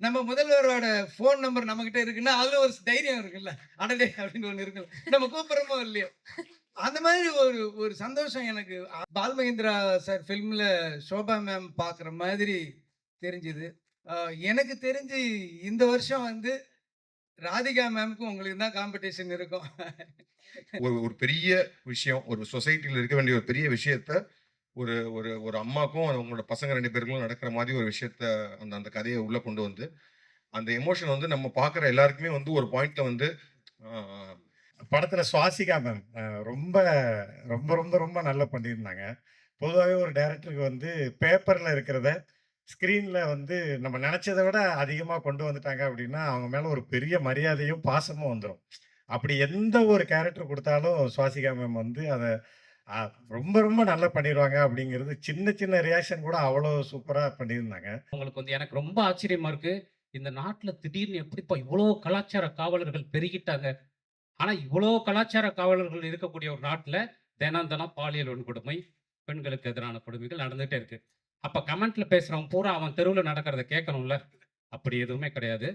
நம்ம முதல்வரோட phone number நம்மகிட்ட இருக்குன்னா, அதுல ஒரு தைரியம் இருக்குல்ல. அடடே! அப்படின்னு ஒண்ணு இருக்குல்ல. நம்ம கூப்பிடுறோமோ இல்லையோ. அந்த மாதிரி ஒரு ஒரு சந்தோஷம் எனக்கு பால் மகேந்திரா சார் ஃபிலிம்ல ஷோபா மேம் பார்க்குற மாதிரி தெரிஞ்சுது. அ எனக்கு தெரிஞ்சு இந்த வருஷம் வந்து ராதிகா மேம்க்கும் உங்களுக்கு தான் காம்படிஷன் இருக்கும். ஒரு ஒரு பெரிய விஷயம். ஒரு சொசைட்டில இருக்க வேண்டிய ஒரு பெரிய விஷயத்த, ஒரு ஒரு ஒரு அம்மாக்கும், அவங்களோட பசங்க 2 பேருக்கும் நடக்கிற மாரி ஒரு விஷயத்த, அந்த அந்த கதைய உள்ள கொண்டு வந்து, அந்த எமோஷன் வந்து நம்ம பார்க்குற எல்லாருக்குமே வந்து ஒரு பாயிண்ட்ல வந்து ஆ படத்துல சுவாசிகா மேம் ரொம்ப ரொம்ப ரொம்ப ரொம்ப நல்லா பண்ணியிருந்தாங்க. பொதுவாவே ஒரு டைரக்டருக்கு வந்து பேப்பர்ல இருக்கிறத ஸ்க்ரீன்ல வந்து நம்ம நெனச்சத விட அதிகமா கொண்டு வந்துட்டாங்க அப்டின்னா, அவங்க மேல ஒரு பெரிய மரியாதையும், பாசமும் வந்துரும். அப்படி எந்த ஒரு கேரக்டர் குடுத்தாலும் சுவாசிகா மேம் வந்து அத அ ரொம்ப ரொம்ப நல்லா பண்ணிருவாங்க அப்படிங்கிறது சின்ன சின்ன ரியாக்ஷன் கூட அவ்வளோ சூப்பரா பண்ணியிருந்தாங்க. உங்களுக்கு வந்து எனக்கு ரொம்ப ஆச்சரியமா இருக்கு. இந்த நாட்ல திடீர்னு எப்படிப்பா இவ்வளோ கலாச்சார காவலர்கள் பெருகிட்டாங்க. ஆனா, இவ்வளோ கலாச்சார காவலர்கள் இருக்கக்கூடிய ஒரு நாட்ல, தினம் தினம் பாலியல் வன்கொடுமை, பெண்களுக்கு எதிரான கொடுமைகள் நடந்துட்டே இருக்கு. அப்ப கமெண்ட்ல பேசுறவன் பூரா அவன் தெருவுல நடக்கிறத கேட்கணும்ல. அப்படி எதுவுமே கிடையாது.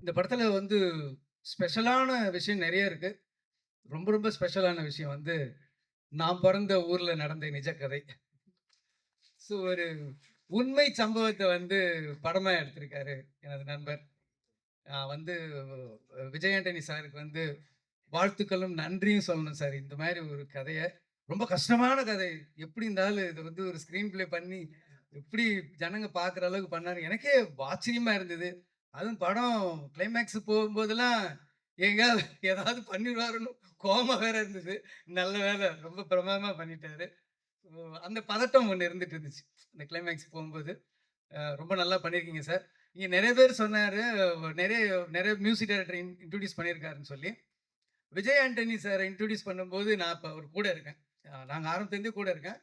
இந்த படத்துல வந்து ஸ்பெஷலான விஷயம் நெறைய இருக்கு. ரொம்ப ரொம்ப ஸ்பெஷலான விஷயம் வந்து, நான் பொறந்த ஊர்ல நடந்த நிஜ கதை. ஸோ ஒரு உண்மை சம்பவத்த வந்து படமா எடுத்திருக்காரு எனது நண்பர். நான் வந்து விஜய் ஆண்டனி சாருக்கு வந்து வாழ்த்துக்களும், நன்றியும் சொல்லணும் சார். இந்த மாரி ஒரு கதைய ரொம்ப கஷ்டமான கதை. எப்படி இருந்தாலும் இத வந்து ஒரு ஸ்க்ரீன் ப்ளே பண்ணி, எப்படி ஜனங்க பார்க்குற அளவுக்கு பண்ணாரு. எனக்கே ஆச்சரியமா இருந்தது. அதுவும் படம் கிளைமேக்ஸ் போகும்போதெல்லாம், எங்கேயாவது ஏதாவது பண்ணிருவாருன்னு கோவமா வேற இருந்தது. நல்ல வேளை ரொம்ப பிரமாதமா பண்ணிட்டாரு. ஓ! அந்த பதட்டம் ஒண்ணு இருந்துட்டு இருந்துச்சு. அந்த கிளைமேக்ஸ் போகும்போது. ரொம்ப நல்லா பண்ணியிருக்கீங்க சார். இங்க நெறைய பேர் சொன்னாரு, நெறைய நெறைய மியூசிக் டைரக்டர் இன்ட்ரோடியூஸ் பண்ணியிருக்காருன்னு சொல்லி. விஜய் ஆண்டனி சார இன்ட்ரோடியூஸ் பண்ணும்போது, நான் இப்ப அவர் கூட இருக்கேன். நாங்க ஆரம்பத்துலேருந்தே கூட இருக்கேன்.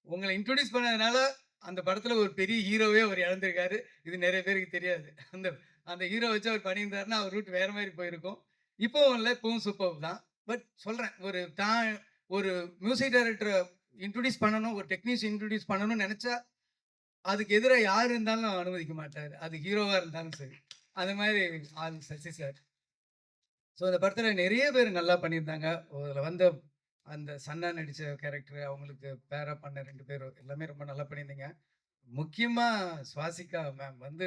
உங்கள இன்ட்ரோடியூஸ் பண்ணதுனால, அந்த படத்துல ஒரு பெரிய ஹீரோவே அவர் இழந்திருக்காரு. இது நெறைய பேருக்கு தெரியாது. அந்த அந்த ஹீரோ வச்சு அவர் பண்ணியிருந்தாருன்னா, அவர் ரூட் வேற மாரி போயிருக்கும். இப்பவும் இல்ல, இப்பவும் சூப்பர்ப் தான். பட் சொல்றேன், ஒரு மியூசிக் டைரக்டர இன்ட்ரோடியூஸ் பண்ணணும், ஒரு டெக்னீஷியன் இன்ட்ரோடியூஸ் பண்ணணும்னு நெனச்சா, அதுக்கு எதிரா யார் இருந்தாலும் அனுமதிக்க மாட்டாரு. அது ஹீரோவா இருந்தாலும் சரி. அந்த மாரி ஆள் சசி சார். ஸோ இந்த படத்துல நெறைய பேர் நல்லா பண்ணியிருந்தாங்க. அதுல வந்த அந்த சன்னா நடிச்ச கேரக்டர், அவங்களுக்கு பேரா பண்ண 2 பேரும் எல்லாமே ரொம்ப நல்லா பண்ணியிருந்தீங்க. முக்கியமா சுவாசிகா மேம் வந்து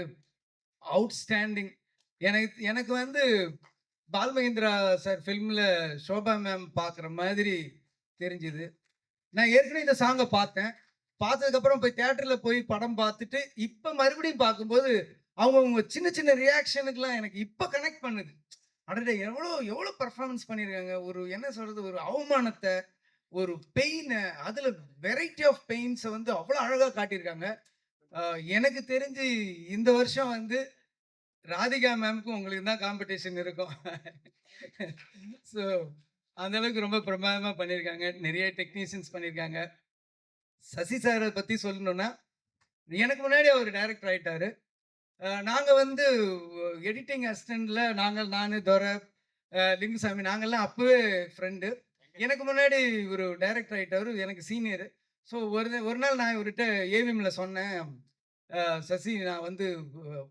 அவுட்ஸ்டாண்டிங். எனக்கு எனக்கு வந்து பால் மகேந்திரா சார் ஃபிலிம்ல ஷோபா மேம் பார்க்குற மாதிரி தெரிஞ்சுது. நான் ஏற்கனவே இந்த சாங்க பார்த்தேன். பார்த்ததுக்கப்புறம் போய் தியேட்டர்ல போய் படம் பார்த்துட்டு, இப்ப மறுபடியும் பார்க்கும்போது, அவங்கவங்க சின்ன சின்ன ரியாக்ஷனுக்குலாம் எனக்கு இப்ப கனெக்ட் பண்ணுது. அடடே! எவ்வளோ எவ்வளோ பெர்ஃபார்மன்ஸ் பண்ணியிருக்காங்க. ஒரு என்ன சொல்றது? ஒரு அவமானத்த, ஒரு பெயின, அதுல வெரைட்டி ஆஃப் பெயின்ஸ வந்து அவ்வளோ அழகா காட்டியிருக்காங்க. அ எனக்கு தெரிஞ்சு இந்த வருஷம் வந்து ராதிகா மேம்க்கும் உங்களுக்கு தான் காம்படிஷன் இருக்கும். ஸோ அந்த அளவுக்கு ரொம்ப பிரமாதமா பண்ணியிருக்காங்க. நெறைய டெக்னீஷியன்ஸ் பண்ணியிருக்காங்க. சசி சார பத்தி சொல்லணும்னா, எனக்கு முன்னாடி அவரு டைரக்டர் ஆயிட்டாரு. நாங்க வந்து எடிட்டிங் அசிஸ்டன்ட்ல நானு, துரை, லிங்குசாமி நாங்கலாம் அப்பவே ஃப்ரெண்டு. எனக்கு முன்னாடி இவரு டைரக்டர் ஆயிட்டாரு. எனக்கு சீனியரு. ஸோ ஒரு நாள் நான் இவர்ட்ட ஏவிஎம்ல சொன்னேன். "சசி நான் வந்து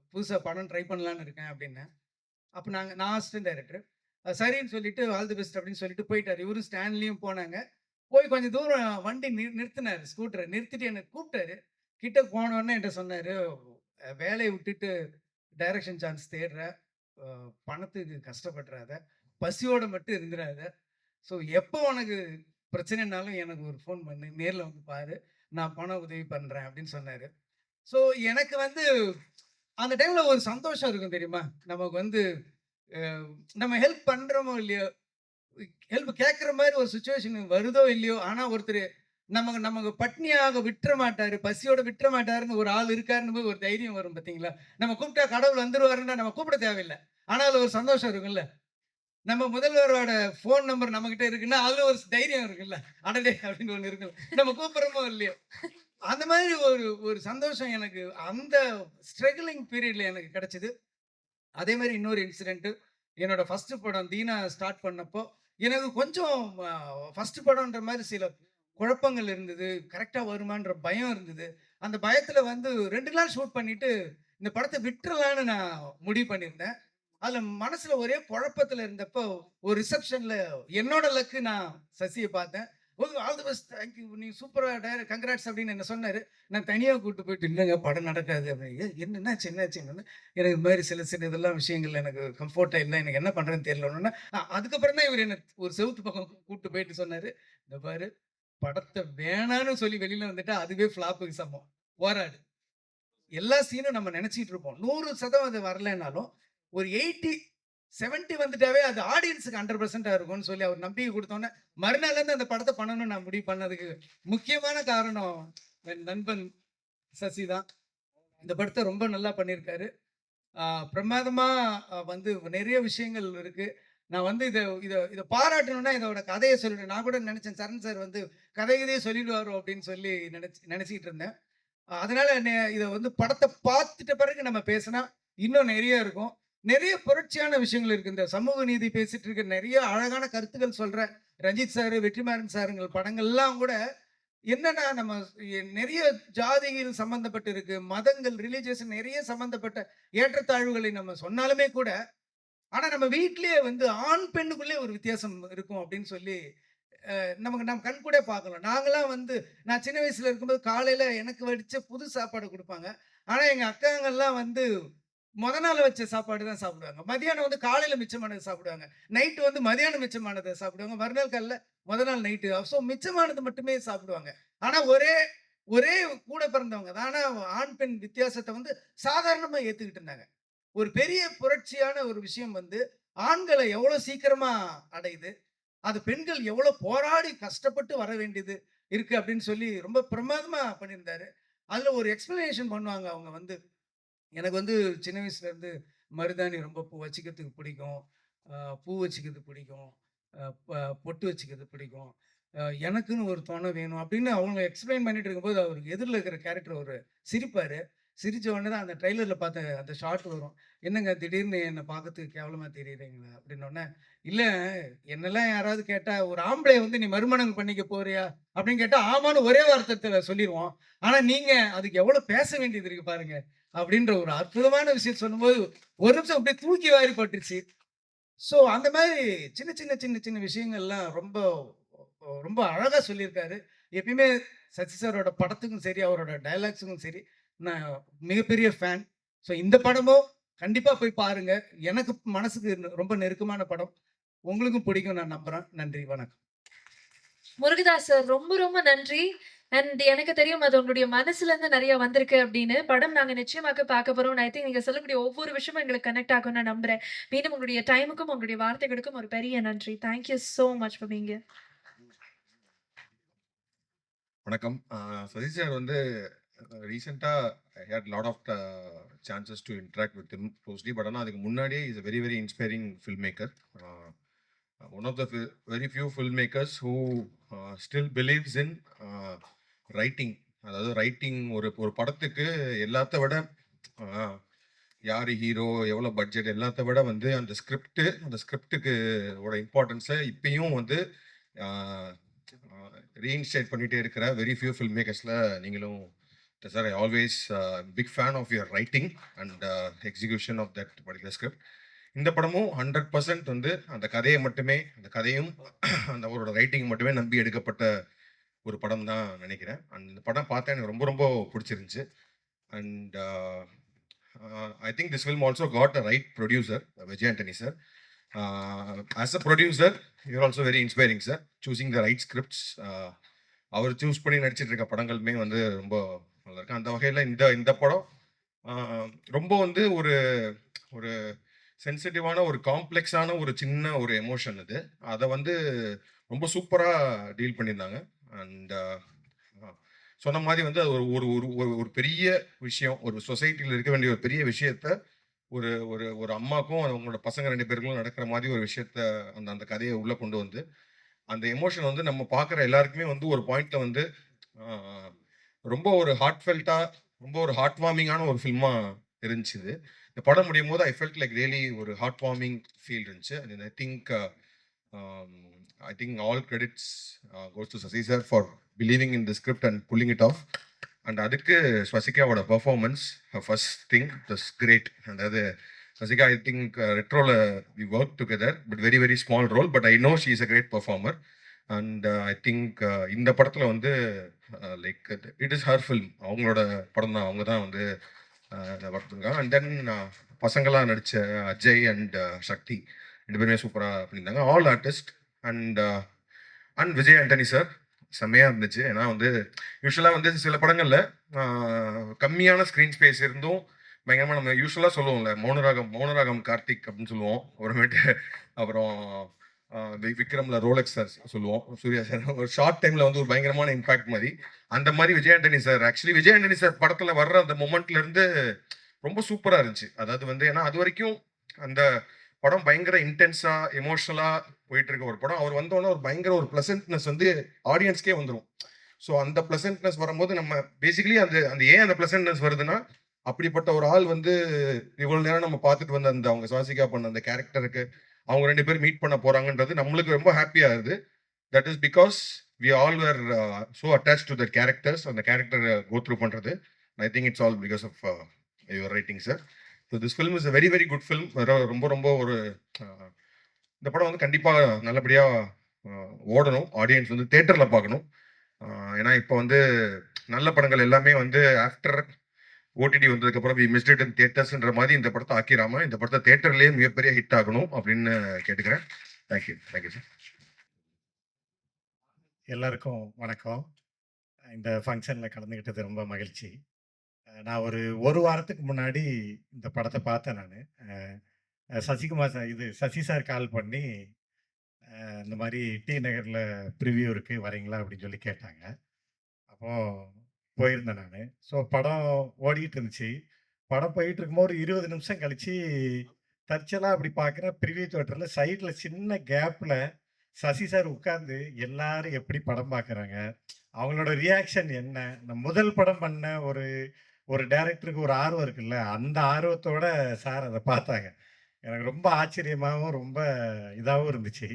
புதுசா படம் ட்ரை பண்ணலான்னு இருக்கேன்" அப்டின்னேன். அப்ப நான் அசிஸ்டன்ட் டைரக்டர். சரின்னு சொல்லிட்டு ஆல் தி பெஸ்ட் அப்டின்னு சொல்லிட்டு போயிட்டாரு. இவரும் ஸ்டான்லியும் போனாங்க. போய் கொஞ்சம் தூரம் வண்டி நிறுத்தினாரு ஸ்கூட்டர. நிறுத்திட்டு என்ன கூப்ட்டாரு. கிட்ட போனோனே என்ட்ட சொன்னாரு, வேலைய விட்டுட்டு டைரக்ஷன் சான்ஸ் தேடுற. அ பணத்துக்கு கஷ்டப்பட்டுறாத. பசியோட மட்டும் இருந்துறாத. ஸோ எப்போ உனக்கு பிரச்சனைனாலும் எனக்கு ஒரு ஃபோன் பண்ணு. நேர்ல வந்து பாரு. நான் பண உதவி பண்றேன் அப்படின்னு சொன்னாரு. ஸோ எனக்கு வந்து அந்த டைம்ல ஒரு சந்தோஷம் இருக்கும் தெரியுமா? நமக்கு வந்து அ நம்ம ஹெல்ப் பண்றோமோ இல்லையோ, ஹெல்ப் கேட்கிற மாரி ஒரு சிச்சுவேஷன் வருதோ இல்லையோ, ஆனா ஒருத்தரு நமக்கு நமக்கு பட்னியாக விட்டுற மாட்டாரு. பசியோட விட்டுற மாட்டாருன்னு ஒரு ஆள் இருக்காருன்னு போது ஒரு தைரியம் வரும் பார்த்தீங்களா? நம்ம கூப்பிட்டா கடவுள் வந்துருவாருன்னா நம்ம கூப்பிட தேவையில்ல. ஆனா அதுல ஒரு சந்தோஷம் இருக்கும்ல. நம்ம முதல்வரோட ஃபோன் நம்பர் நம்மகிட்ட இருக்குன்னா, அதுல ஒரு தைரியம் இருக்குல்ல. அடடே! அப்படின்னு ஒண்ணு இருக்குல்ல. நம்ம கூப்பிடுறோமோ இல்லையோ. அந்த மாதிரி ஒரு ஒரு சந்தோஷம் எனக்கு அந்த ஸ்ட்ரகிலிங் பீரியட்ல எனக்கு கிடைச்சது. அதே மாரி இன்னொரு இன்சிடென்ட் என்னோட ஃபர்ஸ்ட் படம் தீனா ஸ்டார்ட் பண்ணப்போ, எனக்கு கொஞ்சம் ஃபர்ஸ்ட் படம்ன்ற மாரி சில குழப்பங்கள் இருந்தது. கரெக்ட்டா வருமான்ற பயம் இருந்தது. அந்த பயத்துல வந்து 2 நாள் ஷூட் பண்ணிட்டு, இந்த படத்த விட்டுறலான்னு நான் முடிவு பண்ணியிருந்தேன். அதுல மனசுல ஒரே குழப்பத்துல இருந்தப்போ, ஒரு ரிசப்ஷன்ல என்னோட லக்கு நான் சசிய பார்த்தேன். "Oh! All the best. Thank you. நீ சூப்பரா கங்கிராட்ஸ்" அப்படின்னு என்ன சொன்னாரு. நான் தனியா கூட்டு போயிட்டு, "இல்லங்க படம் நடக்காது" அப்படின்னு. என்ன என்னாச்சு என்னாச்சுன்னு. எனக்கு இது மாரி சில சில இதெல்லாம் விஷயங்கள்ல எனக்கு கம்ஃபோர்ட்டா இல்ல. எனக்கு என்ன பண்றதுன்னு தெரியலன்னோனே, அதுக்கப்புறம் தான் இவரு என்ன ஒரு செவுத்து பக்கம் கூட்டு போயிட்டு சொன்னாரு, "இந்த பாரு படத்த வேணான்னு சொல்லி வெளியில வந்துட்டா, அதுவே ஃப்ளாப்புக்கு சமம். போராடு. எல்லா சீனும் நம்ம நெனச்சிட்டு இருப்போம். 100% அது வரலைன்னாலும், ஒரு 80, 70 வந்துட்டாவே அது ஆடியன்ஸ்க்கு 100% இருக்கும்னு சொல்லி அவர் நம்பிக்கை குடுத்தோனே, மறுநாள்ல இருந்து அந்த படத்த பண்ணணும்னு நான் முடிவு பண்ணதுக்கு முக்கியமான காரணம் என் நண்பன் சசி தான். இந்த படத்த ரொம்ப நல்லா பண்ணியிருக்காரு. ஆ பிரமாதமா வந்து நெறைய விஷயங்கள் இருக்கு. நான் வந்து இத இத இத பாராட்டணும்னா இதோட கதைய சொல்லிடுவேன். நான் கூட நெனச்சேன் சரண் சார் வந்து கதை கிதைய சொல்லிடுவாரோ அப்படின்னு சொல்லி நெனச்சுக்கிட்டு இருந்தேன். அதனால இத வந்து படத்த பார்த்துட்ட பிறகு நம்ம பேசினா, இன்னும் நெறைய இருக்கும். நெறைய புரட்சியான விஷயங்கள் இருக்கு. இந்த சமூக நீதி பேசிட்டு இருக்க நெறைய அழகான கருத்துக்கள் சொல்ற ரஞ்சித் சார், வெற்றிமாறன் சாருங்கள் படங்கள்லாம் கூட என்னன்னா, நம்ம நெறைய ஜாதிகள் சம்மந்தப்பட்டு இருக்கு. மதங்கள், ரிலிஜியஸ் நெறைய சம்மந்தப்பட்ட ஏற்றத்தாழ்வுகளை நம்ம சொன்னாலுமே கூட, ஆனா நம்ம வீட்லயே வந்து ஆண், பெண்ணுக்குள்ளே ஒரு வித்தியாசம் இருக்கும் அப்படின்னு சொல்லி நமக்கு நம்ம கண்கூடே பார்க்கலாம். நாங்கலாம் வந்து நான் சின்ன வயசுல இருக்கும்போது காலையில எனக்கு வடிச்ச புது சாப்பாடு குடுப்பாங்க. ஆனா எங்க அக்காங்கலாம் வந்து மொத நாள் வச்ச சாப்பாடு தான் சாப்பிடுவாங்க. மதியானம் வந்து காலையில மிச்சமானது சாப்பிடுவாங்க. நைட் வந்து மதியானம் மிச்சமானத சாப்பிடுவாங்க. மறுநாள் காலைல மொத நாள் நைட்டு. ஸோ மிச்சமானது மட்டுமே சாப்பிடுவாங்க. ஆனா ஒரே ஒரே கூட பிறந்தவங்க தான். ஆனா ஆண், பெண் வித்தியாசத்த வந்து சாதாரணமா ஏத்துக்கிட்டு இருந்தாங்க. ஒரு பெரிய புரட்சியான ஒரு விஷயம் வந்து ஆண்கள எவ்வளோ சீக்கிரமா அடையுது. அது பெண்கள் எவ்வளோ போராடி கஷ்டப்பட்டு வர வேண்டியது இருக்கு அப்படின்னு சொல்லி ரொம்ப பிரமாதமா பண்ணியிருந்தாரு. அதுல ஒரு எக்ஸ்ப்ளனேஷன் பண்ணுவாங்க அவங்க வந்து. எனக்கு வந்து சின்ன வயசுல இருந்து மருதாணி ரொம்ப பூ வச்சுக்கிறதுக்கு பிடிக்கும். அ பூ வச்சுக்கிறது பிடிக்கும். பொட்டு வச்சுக்கிறது பிடிக்கும். எனக்குன்னு ஒரு தொணை வேணும் அப்படின்னு அவங்க எக்ஸ்ப்ளைன் பண்ணிட்டு இருக்கும்போது, அவருக்கு எதிர்ல இருக்கிற கேரக்டர் அவரு சிரிப்பாரு. சிரிச்ச உடனே தான் அந்த ட்ரெய்லர்ல பார்த்த அந்த ஷாட் வரும். "என்னங்க திடீர்னு என்ன பார்க்கறதுக்கு கேவலமா தெரியிறீங்களா?" அப்படின்னோனே, "இல்ல என்னெல்லாம் யாராவது கேட்டா, ஒரு ஆம்பளைய வந்து நீ மறுமணம் பண்ணிக்க போறியா?" அப்படின்னு கேட்டா, ஆமான்னு ஒரே வார்த்தத்துல சொல்லிருவோம். ஆனா நீங்க அதுக்கு எவ்வளோ பேச வேண்டியது இருக்கு பாருங்க. அப்படின்ற ஒரு அற்புதமான விஷயம் சொல்லும்போது, ஒரு நிமிஷம் அப்படியே தூக்கி வாரி போட்டுருச்சு. ஸோ அந்த மாதிரி சின்ன, சின்ன, சின்ன, சின்ன விஷயங்கள்லாம் ரொம்ப ரொம்ப அழகா சொல்லியிருக்காரு. எப்பயுமே சசி சாரோட படத்துக்கும் சரி, அவரோட டயலாக்ஸுக்கும் சரி, நான் மிகப்பெரிய ஃபேன். ஸோ இந்த படமும் கண்டிப்பா போய் பாருங்க. எனக்கு மனசுக்கு ரொம்ப நெருக்கமான படம். உங்களுக்கும் பிடிக்கும் நான் நம்புறேன். நன்றி, வணக்கம். முருகதாஸ் சார் ரொம்ப ரொம்ப நன்றி. எனக்கு தெரியும் அது உங்களுடைய மனசுலருந்து நெறைய வந்திருக்கு அப்படின்னு. படம் நாங்க நிச்சயமாக பார்க்க போறோம். ஐ திங்க் நீங்க சொல்லக்கூடிய ஒவ்வொரு விஷயமும் எங்களுக்கு கனெக்ட் ஆகும்னு நான் நம்புறேன். மீண்டும் உங்களுடைய டைமுக்கும், உங்களுடைய வார்த்தைகளுக்கும் ஒரு பெரிய நன்றி. Thank you so much for being here. வணக்கம். சதீஷ் சார் வந்து ரீசெண்டா I had lot of chances to interact with him closely. But ஆனா அதுக்கு முன்னாடியே is a very very inspiring film maker. One of the very few film makers who still believes in writing. அதாவது writing ஒரு ஒரு படத்துக்கு எல்லாத்த விட யார் ஹீரோ, எவ்வளோ பட்ஜெட் எல்லாத்த விட வந்து அந்த ஸ்கிரிப்டுக்கு ஓட இம்பார்ட்டன்ஸை இப்பயும் வந்து ரீஇன்ஸ்டேட் பண்ணிட்டே இருக்கிற வெரி ஃபியூ ஃபில்ம் மேக்கர்ஸில் நீங்களும் sir. I always big fan of your writing and execution of that particular script. இந்த படமும் 100% வந்து அந்த கதையை மட்டுமே, அந்த கதையும் அந்த அவரோட ரைட்டிங் மட்டுமே நம்பி எடுக்கப்பட்ட ஒரு படம் தான் நினைக்கிறேன். அண்ட் இந்த படம் பார்த்தா எனக்கு ரொம்ப ரொம்ப பிடிச்சிருந்துச்சு. And I think this film also got a right producer, Vijay Antony sir. As a producer, you're also very inspiring, sir. Choosing the right scripts. அவர் சூஸ் பண்ணி நடிச்சிட்டு இருக்க படங்களுமே வந்து ரொம்ப நல்லா இருக்கு. அந்த வகையில் இந்த இந்த படம் ரொம்ப வந்து ஒரு ஒரு சென்சிட்டிவான ஒரு காம்ப்ளெக்ஸான ஒரு சின்ன ஒரு எமோஷன் இது. அதை வந்து ரொம்ப சூப்பராக டீல் பண்ணியிருந்தாங்க. அண்ட் சொன்ன மாதிரி வந்து அது ஒரு ஒரு ஒரு ஒரு ஒரு பெரிய விஷயம், ஒரு சொசைட்டியில் இருக்க வேண்டிய ஒரு பெரிய விஷயத்த ஒரு ஒரு ஒரு அம்மாக்கும் அவங்களோட பசங்க 2 பேருக்கும் நடக்கிற மாதிரி ஒரு விஷயத்த அந்த அந்த கதையை உள்ள கொண்டு வந்து அந்த எமோஷன் வந்து நம்ம பார்க்குற எல்லாருக்குமே வந்து ஒரு பாயிண்ட்ல வந்து ரொம்ப ஒரு ஹார்ட்ஃபெல்ட்டா, ரொம்ப ஒரு ஹார்ட் வார்மிங்கான ஒரு ஃபில்மா இருந்துச்சு இது. இந்த படம் முடியும் போது ஐ ஃபெல்ட் லைக் ரியலி ஒரு ஹார்ட் வார்மிங் ஃபீல் இருந்துச்சு. And I think I think all credits goes to Sasi sir for believing in the script and pulling it off. And அதுக்கு ஸ்வசிகாவோட performance first thing thus great. அதாவது Swasika I think ரெட்ரோல we work together but very very small role, but I know she is a great performer. And I think இந்த படத்தில் வந்து like it is her film, அவங்களோட படம் தான், அவங்க தான் வந்து ஒர்க் பண்ணிருக்காங்க. அண்ட் தென் பசங்களாக நடித்த அஜய் அண்ட் சக்தி ரெண்டு பேருமே சூப்பராக பண்ணியிருந்தாங்க, all artist. And Vijay Antony sir செம்மையாக இருந்துச்சு. ஏன்னா வந்து யூஸ்வலாக வந்து சில படங்களில் கம்மியான ஸ்க்ரீன் ஸ்பேஸ் இருந்தும் பயங்கரமாக நம்ம யூஸ்வலாக சொல்லுவோம்ல, மௌனராகம் கார்த்திக் அப்படின்னு சொல்லுவோம். அப்புறமேட்டு அப்புறம் விக்ரமில் ரோலெக்ஸ் சார் சொல்லுவோம், சூர்யா சார் ஒரு ஷார்ட் டைமில் வந்து ஒரு பயங்கரமான இம்பாக்ட் மாதிரி. அந்த மாதிரி Vijay Antony sir, actually Vijay Antony sir படத்தில் வர்ற அந்த மொமெண்ட்லேருந்து ரொம்ப சூப்பராக இருந்துச்சு. அதாவது வந்து ஏன்னா அது வரைக்கும் அந்த படம் பயங்கர இன்டென்ஸாக எமோஷனலாக போயிட்டு இருக்க ஒரு படம், அவர் வந்தோன்னே ஒரு பயங்கர ஒரு ப்ளசன்ட்னஸ் வந்து ஆடியன்ஸ்க்கே வந்துடும். ஸோ அந்த ப்ளசன்ட்னஸ் வரும்போது நம்ம பேசிக்கலி அந்த ஏன் அந்த ப்ளசன்ட்னஸ் வருதுன்னா, அப்படிப்பட்ட ஒரு ஆள் வந்து இவ்வளோ நேரம் நம்ம பார்த்துட்டு வந்த அந்த அவங்க சுவாசிகா பண்ண அந்த கேரக்டருக்கு அவங்க ரெண்டு பேரும் மீட் பண்ண போகிறாங்கன்றது நம்மளுக்கு ரொம்ப ஹாப்பியாக இருக்குது. That is because we all were so attach to that characters, அந்த கேரக்டரை கோ த்ரூ பண்ணுறது. I think it's all because of your writing sir. So this film is a very very good film. ரொம்ப ரொம்ப ஒரு இந்த படம் வந்து கண்டிப்பாக நல்லபடியாக ஓடணும், ஆடியன்ஸ் வந்து தேட்டரில் பார்க்கணும். ஏன்னா இப்போ வந்து நல்ல படங்கள் எல்லாமே வந்து ஆஃப்டர் ஓடிடி வந்ததுக்கப்புறம் வி மிஸ்ட் இட் இன் தியேட்டர்ஸ்ன்ற மாதிரி இந்த படத்தை ஆக்கிராம இந்த படத்தை தேட்டர்லேயே மிகப்பெரிய ஹிட் ஆகணும் அப்படின்னு கேட்டுக்கிறேன். Thank you sir. எல்லாருக்கும் வணக்கம். இந்த ஃபங்க்ஷனில் கலந்துக்கிட்டது ரொம்ப மகிழ்ச்சி. நான் ஒரு வாரத்துக்கு முன்னாடி இந்த படத்தை பார்த்தேன். நான் Sasikumar sir Sasi sir call பண்ணி இந்த மாதிரி டி நகரில் ப்ரிவியூ இருக்குது வரீங்களா அப்படின்னு சொல்லி கேட்டாங்க. அப்போது போயிருந்தேன் நான். ஸோ படம் ஓடிக்கிட்டு இருந்துச்சு. படம் போயிட்டு இருக்கும்போது ஒரு 20 நிமிஷம் கழித்து தற்செயலாக அப்படி பார்க்குறேன், ப்ரிவியூ தியேட்டரில் சைடில் சின்ன கேப்பில் சசி சார் உட்காந்து எல்லாரும் எப்படி படம் பார்க்குறாங்க, அவங்களோட ரியாக்ஷன் என்ன, நான் முதல் படம் பண்ண ஒரு டைரக்டருக்கு ஒரு ஆர்வம் இருக்குல்ல, அந்த ஆர்வத்தோட சார் அதை பார்த்தாங்க. எனக்கு ரொம்ப ஆச்சரியமாகவும் ரொம்ப இதாகவும் இருந்துச்சு.